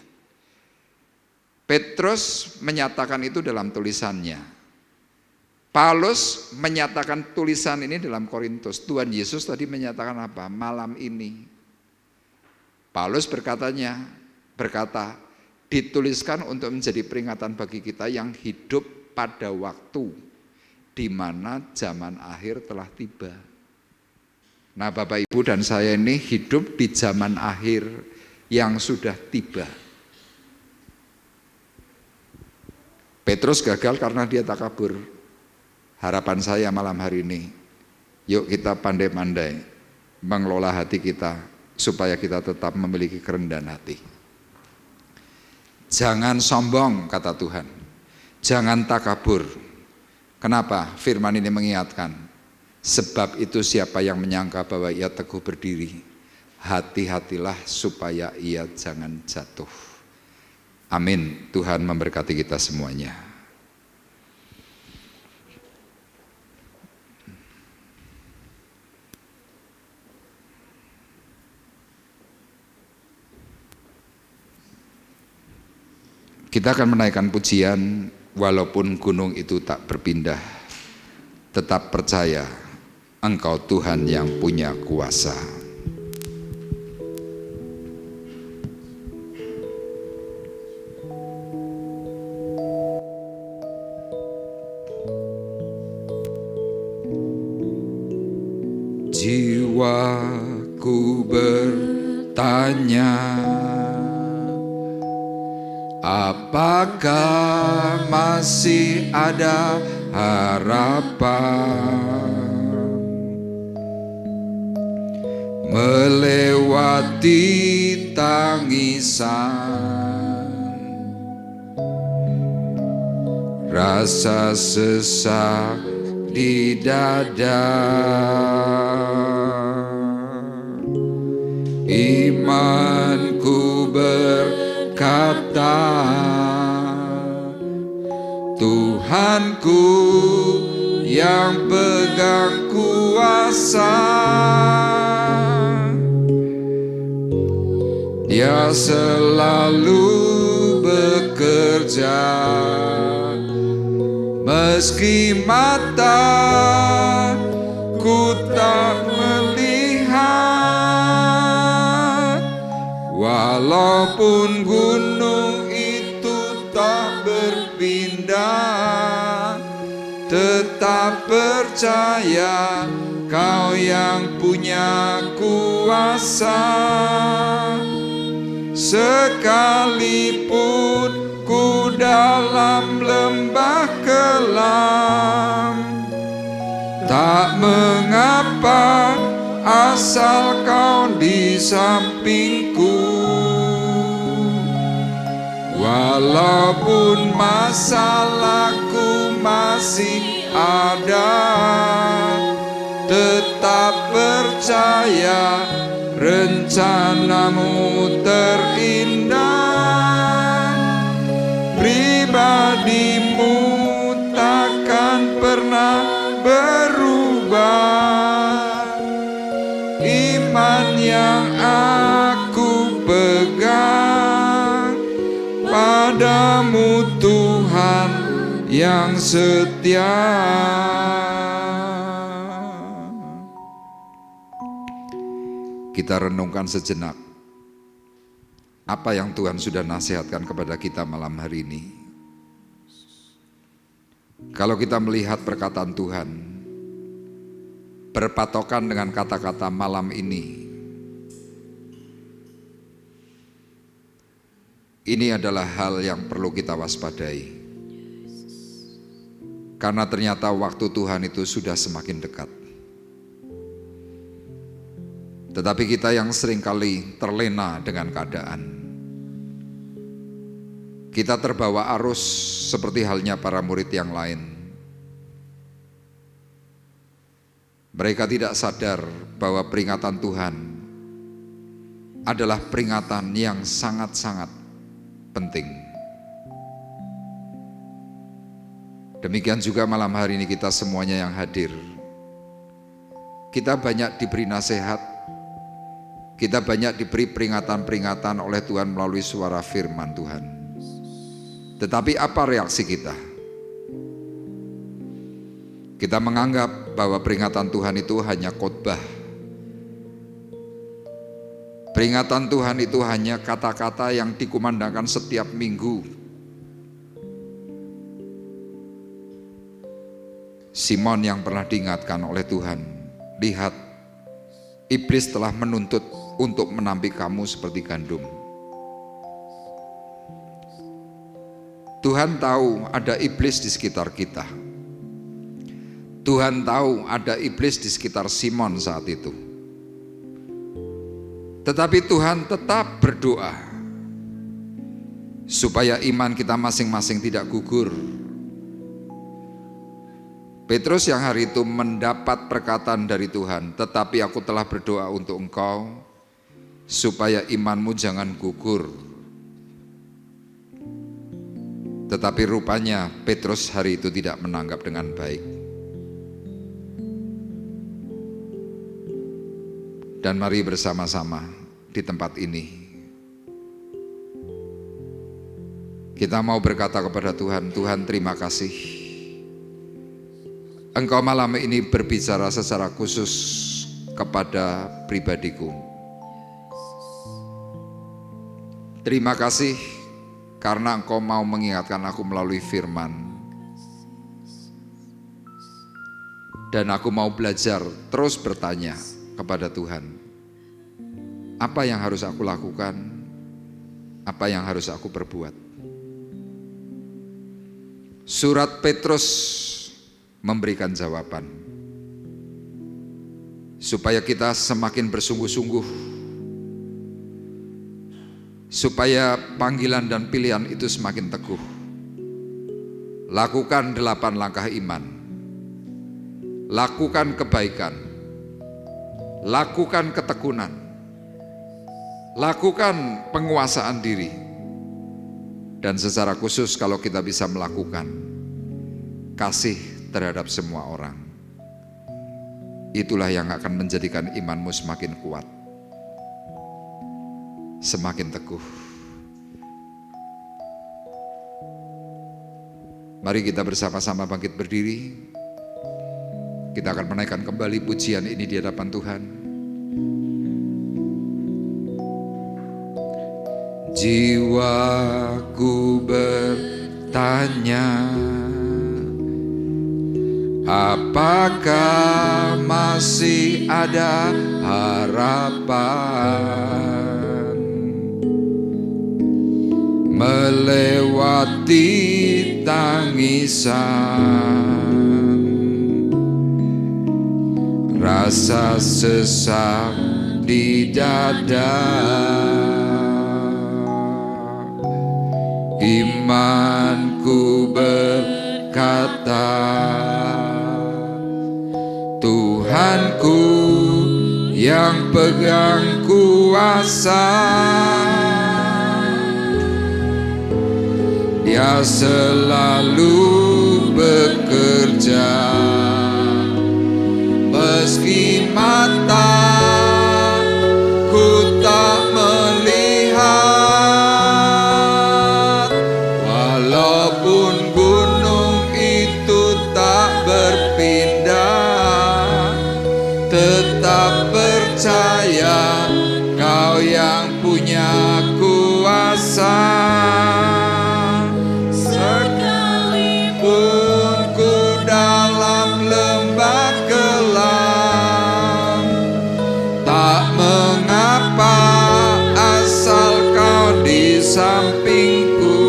Petrus menyatakan itu dalam tulisannya. Paulus menyatakan tulisan ini dalam Korintus. Tuhan Yesus tadi menyatakan apa? Malam ini. Paulus berkata, dituliskan untuk menjadi peringatan bagi kita yang hidup pada waktu di mana zaman akhir telah tiba. Nah, Bapak Ibu dan saya ini hidup di zaman akhir yang sudah tiba. Petrus gagal karena dia takabur. Harapan saya malam hari ini, yuk kita pandai-pandai mengelola hati kita supaya kita tetap memiliki kerendahan hati. Jangan sombong, kata Tuhan. Jangan takabur. Kenapa? Firman ini mengingatkan. Sebab itu siapa yang menyangka bahwa ia teguh berdiri, hati-hatilah supaya ia jangan jatuh. Amin. Tuhan memberkati kita semuanya. Kita akan menaikkan pujian, walaupun gunung itu tak berpindah, tetap percaya Engkau Tuhan yang punya kuasa. Jiwaku bertanya, apakah masih ada harapan melewati tangisan, rasa sesak di dada, imanku berkata, Tuhanku yang pegang kuasa, Dia selalu bekerja, meski mataku tak melihat, walaupun gunung itu tak berpindah, tetap percaya Kau yang punya kuasa. Sekalipun ku dalam lembah kelam, tak mengapa asal Kau di sampingku. Walaupun masalahku masih ada, tetap percaya rencanamu terindah. Pribadimu takkan pernah berubah. Iman yang aku pegang padamu, Tuhan yang setia. Kita renungkan sejenak apa yang Tuhan sudah nasihatkan kepada kita malam hari ini. Kalau kita melihat perkataan Tuhan, berpatokan dengan kata-kata malam ini adalah hal yang perlu kita waspadai. Karena ternyata waktu Tuhan itu sudah semakin dekat. Tetapi kita yang seringkali terlena dengan keadaan, kita terbawa arus seperti halnya para murid yang lain. Mereka tidak sadar bahwa peringatan Tuhan adalah peringatan yang sangat-sangat penting. Demikian juga malam hari ini kita semuanya yang hadir. Kita banyak diberi nasihat, kita banyak diberi peringatan-peringatan oleh Tuhan melalui suara firman Tuhan. Tetapi apa reaksi kita? Kita menganggap bahwa peringatan Tuhan itu hanya khotbah. Peringatan Tuhan itu hanya kata-kata yang dikumandangkan setiap minggu. Simon yang pernah diingatkan oleh Tuhan, lihat, iblis telah menuntut untuk menampik kamu seperti gandum. Tuhan tahu ada iblis di sekitar kita. Tuhan tahu ada iblis di sekitar Simon saat itu. Tetapi Tuhan tetap berdoa supaya iman kita masing-masing tidak gugur. Petrus yang hari itu mendapat perkataan dari Tuhan, tetapi aku telah berdoa untuk engkau supaya imanmu jangan gugur. Tetapi rupanya Petrus hari itu tidak menanggap dengan baik. Dan mari bersama-sama di tempat ini kita mau berkata kepada Tuhan, Tuhan terima kasih. Engkau malam ini berbicara secara khusus kepada pribadiku. Terima kasih karena Engkau mau mengingatkan aku melalui firman. Dan aku mau belajar terus bertanya kepada Tuhan, apa yang harus aku lakukan, apa yang harus aku perbuat. Surat Petrus memberikan jawaban supaya kita semakin bersungguh-sungguh, supaya panggilan dan pilihan itu semakin teguh. Lakukan 8 langkah iman, lakukan kebaikan, lakukan ketekunan, lakukan penguasaan diri. Dan secara khusus kalau kita bisa melakukan kasih terhadap semua orang, itulah yang akan menjadikan imanmu semakin kuat, semakin teguh. Mari kita bersama-sama bangkit berdiri. Kita akan menaikkan kembali pujian ini di hadapan Tuhan. Jiwaku bertanya, apakah masih ada harapan melewati tangisan, rasa sesak di dada. Imanku berkata, Tuhanku yang pegang kuasa, Dia selalu bekerja. Meski mataku tak melihat, walaupun gunung itu tak berpindah, tetap percaya Kau yang punya kuasa. Sekalipun ku dalam lembah kelam, tak mengapa asal Kau di sampingku.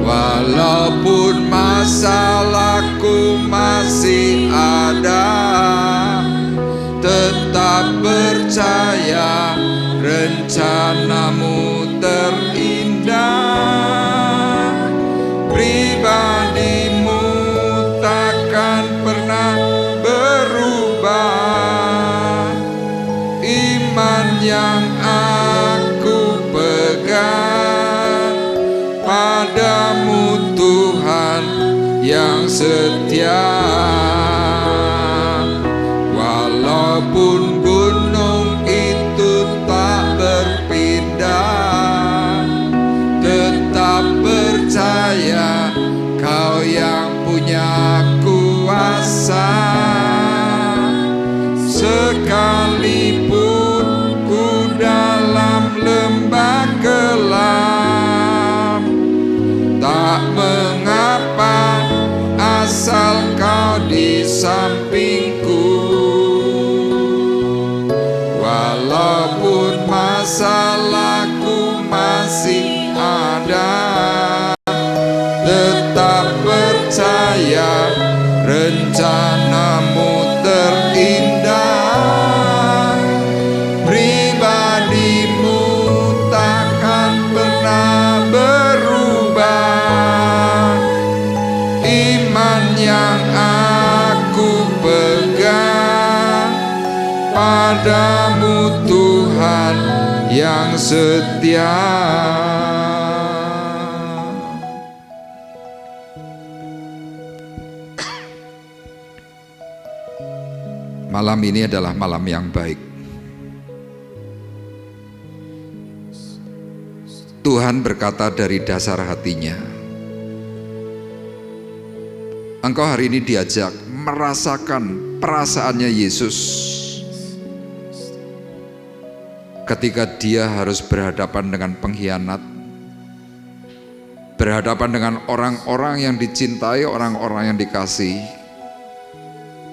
Walaupun masalahku masih ada, tetap percaya rencanamu terindah. Pribadimu takkan pernah yang setia. Walaupun gunung itu tak berpindah, tetap percaya Kau yang punya kuasa. Sekalipun ku dalam lembah gelap, tak mengapa asal Kau di sampingku. Walaupun masalahku masih ada, tetap percaya rencanamu terindah. Pribadimu takkan pernah berubah. Iman yang aku pegang padamu Tuhan yang setia. Malam ini adalah malam yang baik. Tuhan berkata dari dasar hatinya, engkau hari ini diajak merasakan perasaannya Yesus ketika dia harus berhadapan dengan pengkhianat, berhadapan dengan orang-orang yang dicintai, orang-orang yang dikasihi,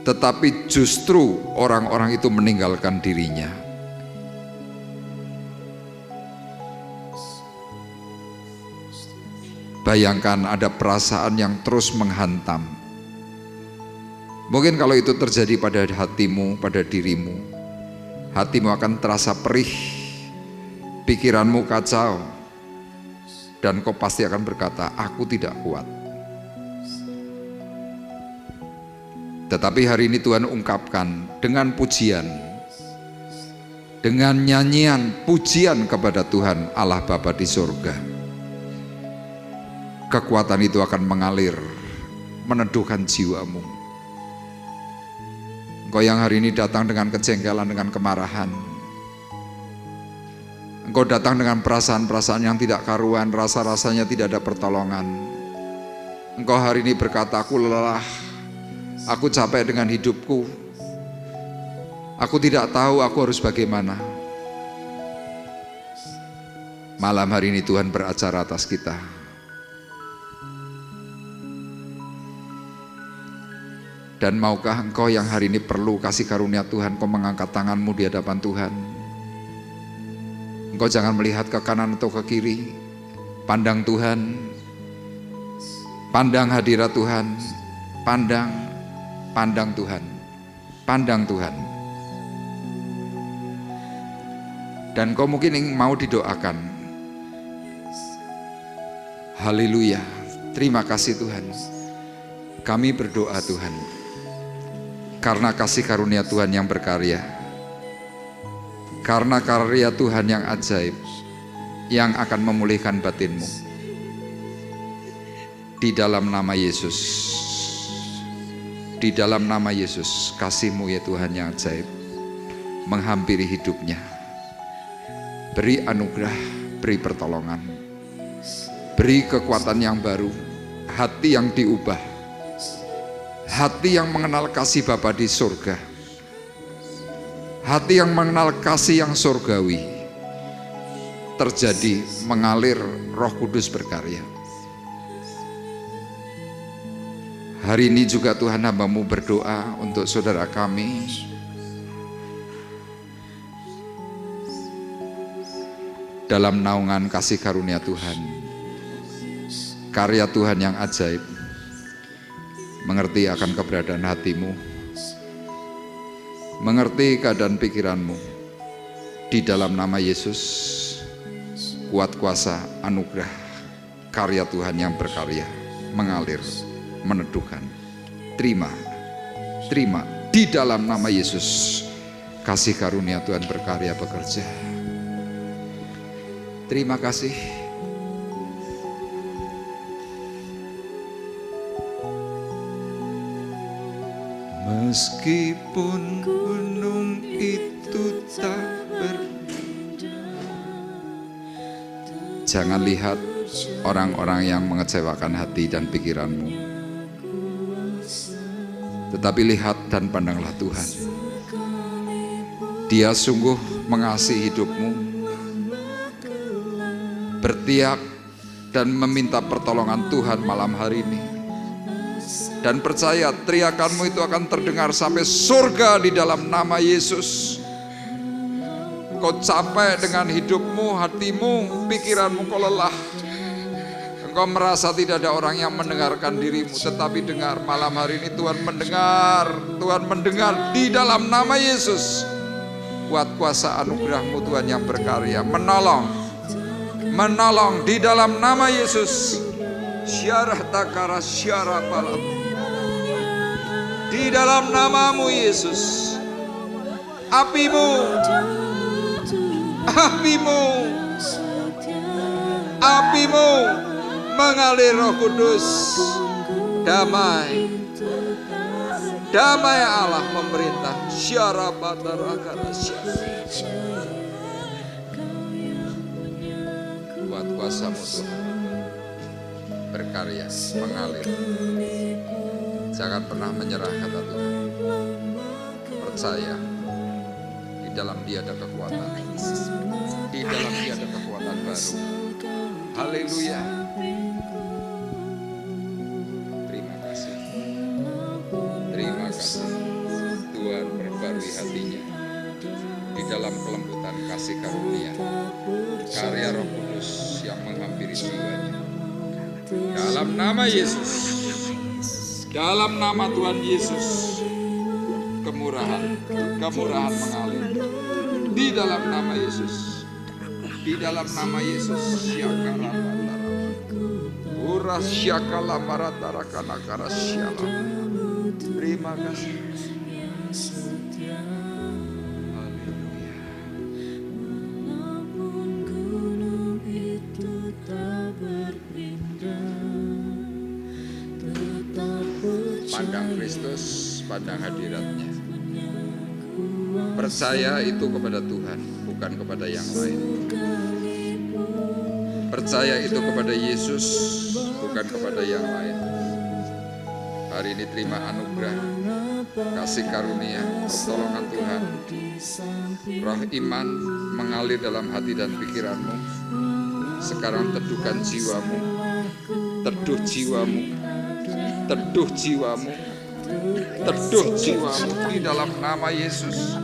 tetapi justru orang-orang itu meninggalkan dirinya. Bayangkan ada perasaan yang terus menghantam. Mungkin kalau itu terjadi pada hatimu, pada dirimu, hatimu akan terasa perih, pikiranmu kacau, dan kau pasti akan berkata, aku tidak kuat. Tetapi hari ini Tuhan ungkapkan dengan pujian, dengan nyanyian pujian kepada Tuhan Allah Bapa di surga. Kekuatan itu akan mengalir, meneduhkan jiwamu. Engkau yang hari ini datang dengan kejengkelan, dengan kemarahan. Engkau datang dengan perasaan-perasaan yang tidak karuan, rasa-rasanya tidak ada pertolongan. Engkau hari ini berkata, aku lelah, aku capek dengan hidupku, aku tidak tahu aku harus bagaimana. Malam hari ini Tuhan beracara atas kita. Dan maukah engkau yang hari ini perlu kasih karunia Tuhan, kau mengangkat tanganmu di hadapan Tuhan. Engkau jangan melihat ke kanan atau ke kiri. Pandang Tuhan, pandang hadirat Tuhan, pandang Tuhan, pandang Tuhan. Dan kau mungkin mau didoakan. Haleluya, terima kasih Tuhan. Kami berdoa Tuhan, karena kasih karunia Tuhan yang berkarya, karena karya Tuhan yang ajaib, yang akan memulihkan batinmu. Di dalam nama Yesus, di dalam nama Yesus, kasih-Mu ya Tuhan yang ajaib menghampiri hidupnya. Beri anugerah, beri pertolongan, beri kekuatan yang baru, hati yang diubah, hati yang mengenal kasih Bapa di surga, hati yang mengenal kasih yang surgawi. Terjadi, mengalir, Roh Kudus berkarya. Hari ini juga Tuhan, hamba-Mu berdoa untuk saudara kami. Dalam naungan kasih karunia Tuhan, karya Tuhan yang ajaib, mengerti akan keberadaan hatimu, mengerti keadaan pikiranmu. Di dalam nama Yesus, kuat kuasa, anugerah, karya Tuhan yang berkarya, mengalir, meneduhkan. Terima, terima. Di dalam nama Yesus, kasih karunia Tuhan berkarya, bekerja. Terima kasih. Meskipun gunung itu tak jangan lihat orang-orang yang mengecewakan hati dan pikiranmu, tetapi lihat dan pandanglah Tuhan. Dia sungguh mengasihi hidupmu, berteriak dan meminta pertolongan Tuhan malam hari ini. Dan percaya teriakanmu itu akan terdengar sampai surga di dalam nama Yesus. Engkau capek dengan hidupmu, hatimu, pikiranmu, kau lelah. Engkau merasa tidak ada orang yang mendengarkan dirimu, tetapi dengar malam hari ini Tuhan mendengar di dalam nama Yesus. Kuat kuasa anugerah-Mu Tuhan yang berkarya, menolong di dalam nama Yesus. Syarah takara syarah palam. Di dalam nama-Mu Yesus. Apimu mengalir Roh Kudus. Damai Allah memerintah. Buat kuasa-Mu Tuhan berkarya, mengalir. Jangan pernah menyerah, kata Tuhan. Percaya di dalam Dia ada kekuatan. Di dalam Dia ada kekuatan baru. Haleluya. Terima kasih. Tuhan perbarui hatinya di dalam kelembutan kasih karunia, karya Roh Kudus yang menghampiri jiwanya. Dalam nama Yesus, dalam nama Tuhan Yesus, kemurahan mengalir. Di dalam nama Yesus, di dalam nama Yesus. Terima kasih. Haleluya. Pandang Kristus, pandang hadirat-Nya. Percaya itu kepada Tuhan, bukan kepada yang lain. Percaya itu kepada Yesus, bukan kepada yang lain. Hari ini terima anugerah, kasih karunia, pertolongan Tuhan. Roh iman mengalir dalam hati dan pikiranmu. Sekarang teduhkan jiwamu, teduh jiwamu di dalam nama Yesus.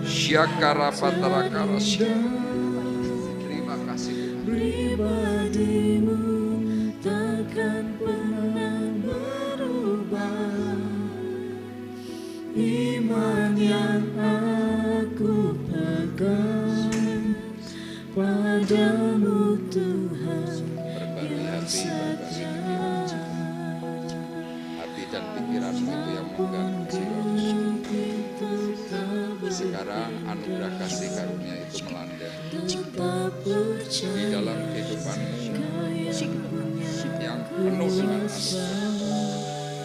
Syakara patarakara. Terima kasih. Pribadimu takkan pernah berubah. Iman yang aku pegang padamu Tuhan. Berbagai hati dan pikiranmu itu yang memegang jiwamu. Sekarang anugerah kasih karunia itu melanda di dalam kehidupanmu yang penuh dengan anugerah.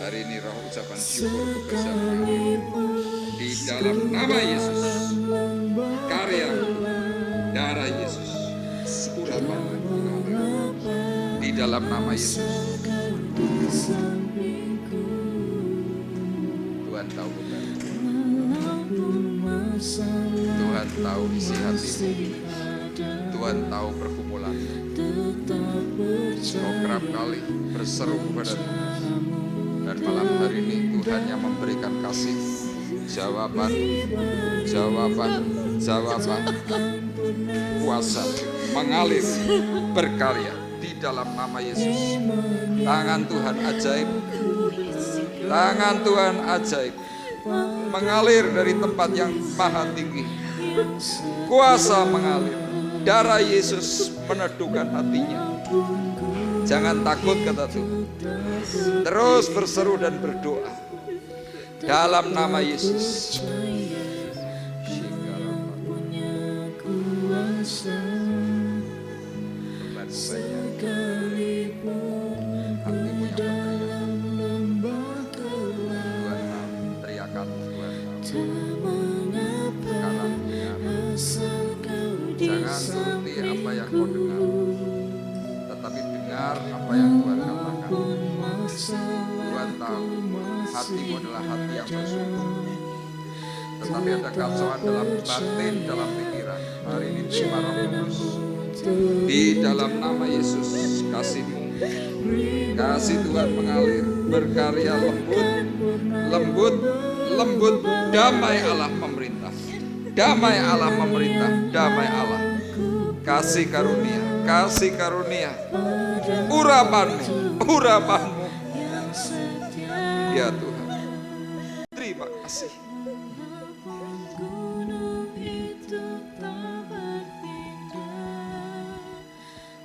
Hari ini roh ucapan syukur bekerja mengalir di dalam nama Yesus. Karya darah Yesus urapan di dalam nama Yesus. Tuhan tahu benar. Tuhan tahu isi hatimu. Tuhan tahu pergumulanmu. Kau kerap kali berseru kepada Tuhan. Dan malam hari ini Tuhan yang memberikan kasih, jawaban, kuasa mengalir, berkarya di dalam nama Yesus. Tangan Tuhan ajaib, mengalir dari tempat yang maha tinggi. Kuasa mengalir, darah Yesus meneduhkan hatinya. Jangan takut, kata Tuhan. Terus berseru dan berdoa dalam nama Yesus. Tuhan teriak engkau dengar, tetapi dengar apa yang Tuhan katakan. Tuhan tahu hatimu adalah hati yang bersungguh, tetapi ada kacauan dalam batin, dalam pikiran. Hari ini terima Roh Kudus di dalam nama Yesus. Kasih-Mu, kasih Tuhan mengalir, berkarya lembut, damai Allah memerintah, damai Allah memerintah, damai Allah. Kasih karunia, urapanmu, ya Tuhan. Terima kasih.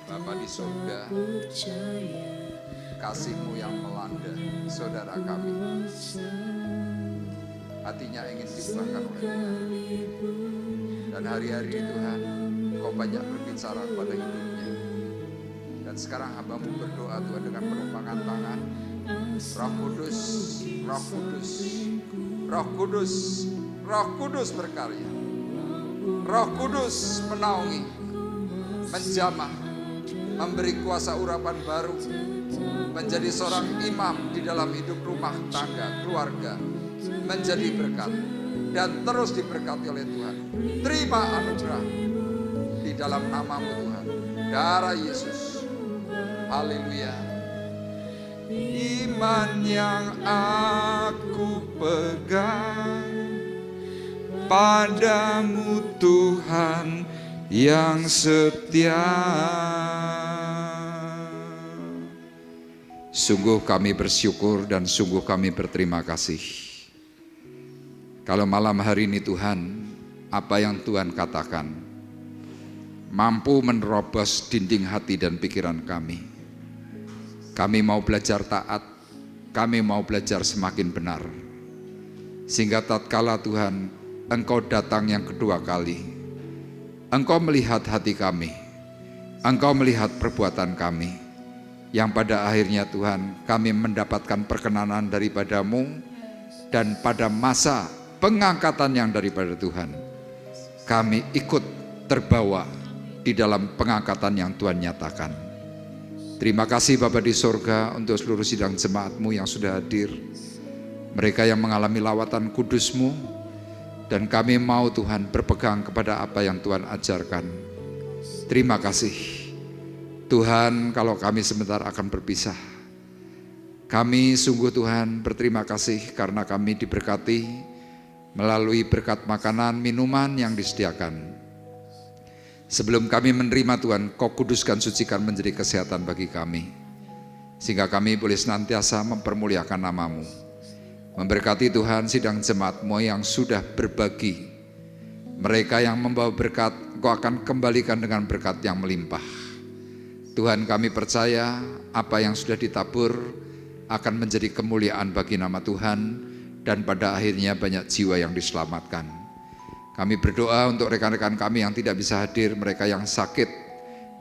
Bapa di surga, kasih-Mu yang melanda saudara kami, hatinya ingin diubahkan oleh Tuhan. Dan hari-hari ini Tuhan, Kau banyak berbicara kepada hidupnya. Dan sekarang hamba-Mu berdoa Tuhan dengan penumpangan tangan. Roh Kudus berkarya. Roh Kudus menaungi, menjamah, memberi kuasa urapan baru, menjadi seorang imam di dalam hidup rumah tangga, keluarga, menjadi berkat dan terus diberkati oleh Tuhan. Terima anugerah di dalam nama-Mu Tuhan, darah Yesus. Haleluya. Iman yang aku pegang padamu Tuhan yang setia. Sungguh kami bersyukur dan sungguh kami berterima kasih. Kalau malam hari ini Tuhan, apa yang Tuhan katakan mampu menerobos dinding hati dan pikiran kami. Kami mau belajar taat, kami mau belajar semakin benar. Sehingga tatkala Tuhan, Engkau datang yang kedua kali, Engkau melihat hati kami, Engkau melihat perbuatan kami, yang pada akhirnya Tuhan kami mendapatkan perkenanan daripada-Mu, dan pada masa pengangkatan yang daripada Tuhan, kami ikut terbawa di dalam pengangkatan yang Tuhan nyatakan. Terima kasih Bapa di sorga untuk seluruh sidang jemaat-Mu yang sudah hadir, mereka yang mengalami lawatan kudus-Mu, dan kami mau Tuhan berpegang kepada apa yang Tuhan ajarkan. Terima kasih Tuhan, kalau kami sebentar akan berpisah, kami sungguh Tuhan berterima kasih karena kami diberkati melalui berkat makanan, minuman yang disediakan. Sebelum kami menerima Tuhan, Kau kuduskan, sucikan menjadi kesehatan bagi kami, sehingga kami boleh senantiasa mempermuliakan nama-Mu. Memberkati Tuhan sidang jemaat-Mu yang sudah berbagi. Mereka yang membawa berkat, Kau akan kembalikan dengan berkat yang melimpah. Tuhan, kami percaya apa yang sudah ditabur akan menjadi kemuliaan bagi nama Tuhan, dan pada akhirnya banyak jiwa yang diselamatkan. Kami berdoa untuk rekan-rekan kami yang tidak bisa hadir, mereka yang sakit,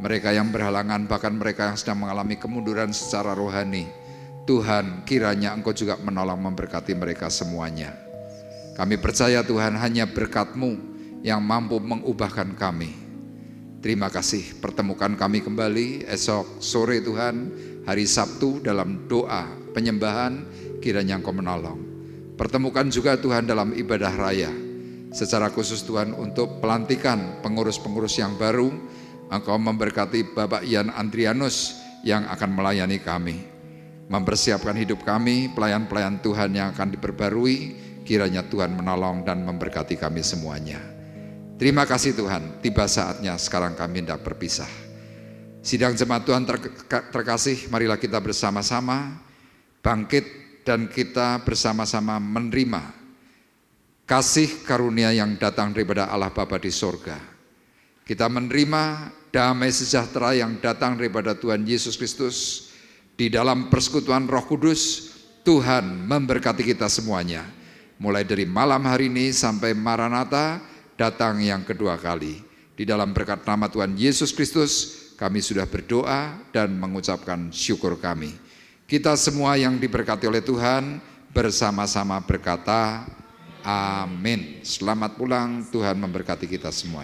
mereka yang berhalangan, bahkan mereka yang sedang mengalami kemunduran secara rohani. Tuhan, kiranya Engkau juga menolong memberkati mereka semuanya. Kami percaya Tuhan, hanya berkat-Mu yang mampu mengubahkan kami. Terima kasih, pertemukan kami kembali esok sore Tuhan, hari Sabtu dalam doa penyembahan, kiranya Engkau menolong. Pertemukan juga Tuhan dalam ibadah raya, secara khusus Tuhan untuk pelantikan pengurus-pengurus yang baru. Engkau memberkati Bapak Ian Andrianus yang akan melayani kami, mempersiapkan hidup kami, pelayan-pelayan Tuhan yang akan diperbarui. Kiranya Tuhan menolong dan memberkati kami semuanya. Terima kasih Tuhan, tiba saatnya sekarang kami hendak berpisah. Sidang jemaat Tuhan terkasih, marilah kita bersama-sama bangkit dan kita bersama-sama menerima kasih karunia yang datang daripada Allah Bapa di sorga. Kita menerima damai sejahtera yang datang daripada Tuhan Yesus Kristus. Di dalam persekutuan Roh Kudus, Tuhan memberkati kita semuanya. Mulai dari malam hari ini sampai Maranatha datang yang kedua kali. Di dalam berkat nama Tuhan Yesus Kristus, kami sudah berdoa dan mengucapkan syukur kami. Kita semua yang diberkati oleh Tuhan bersama-sama berkata, amin. Selamat pulang, Tuhan memberkati kita semua.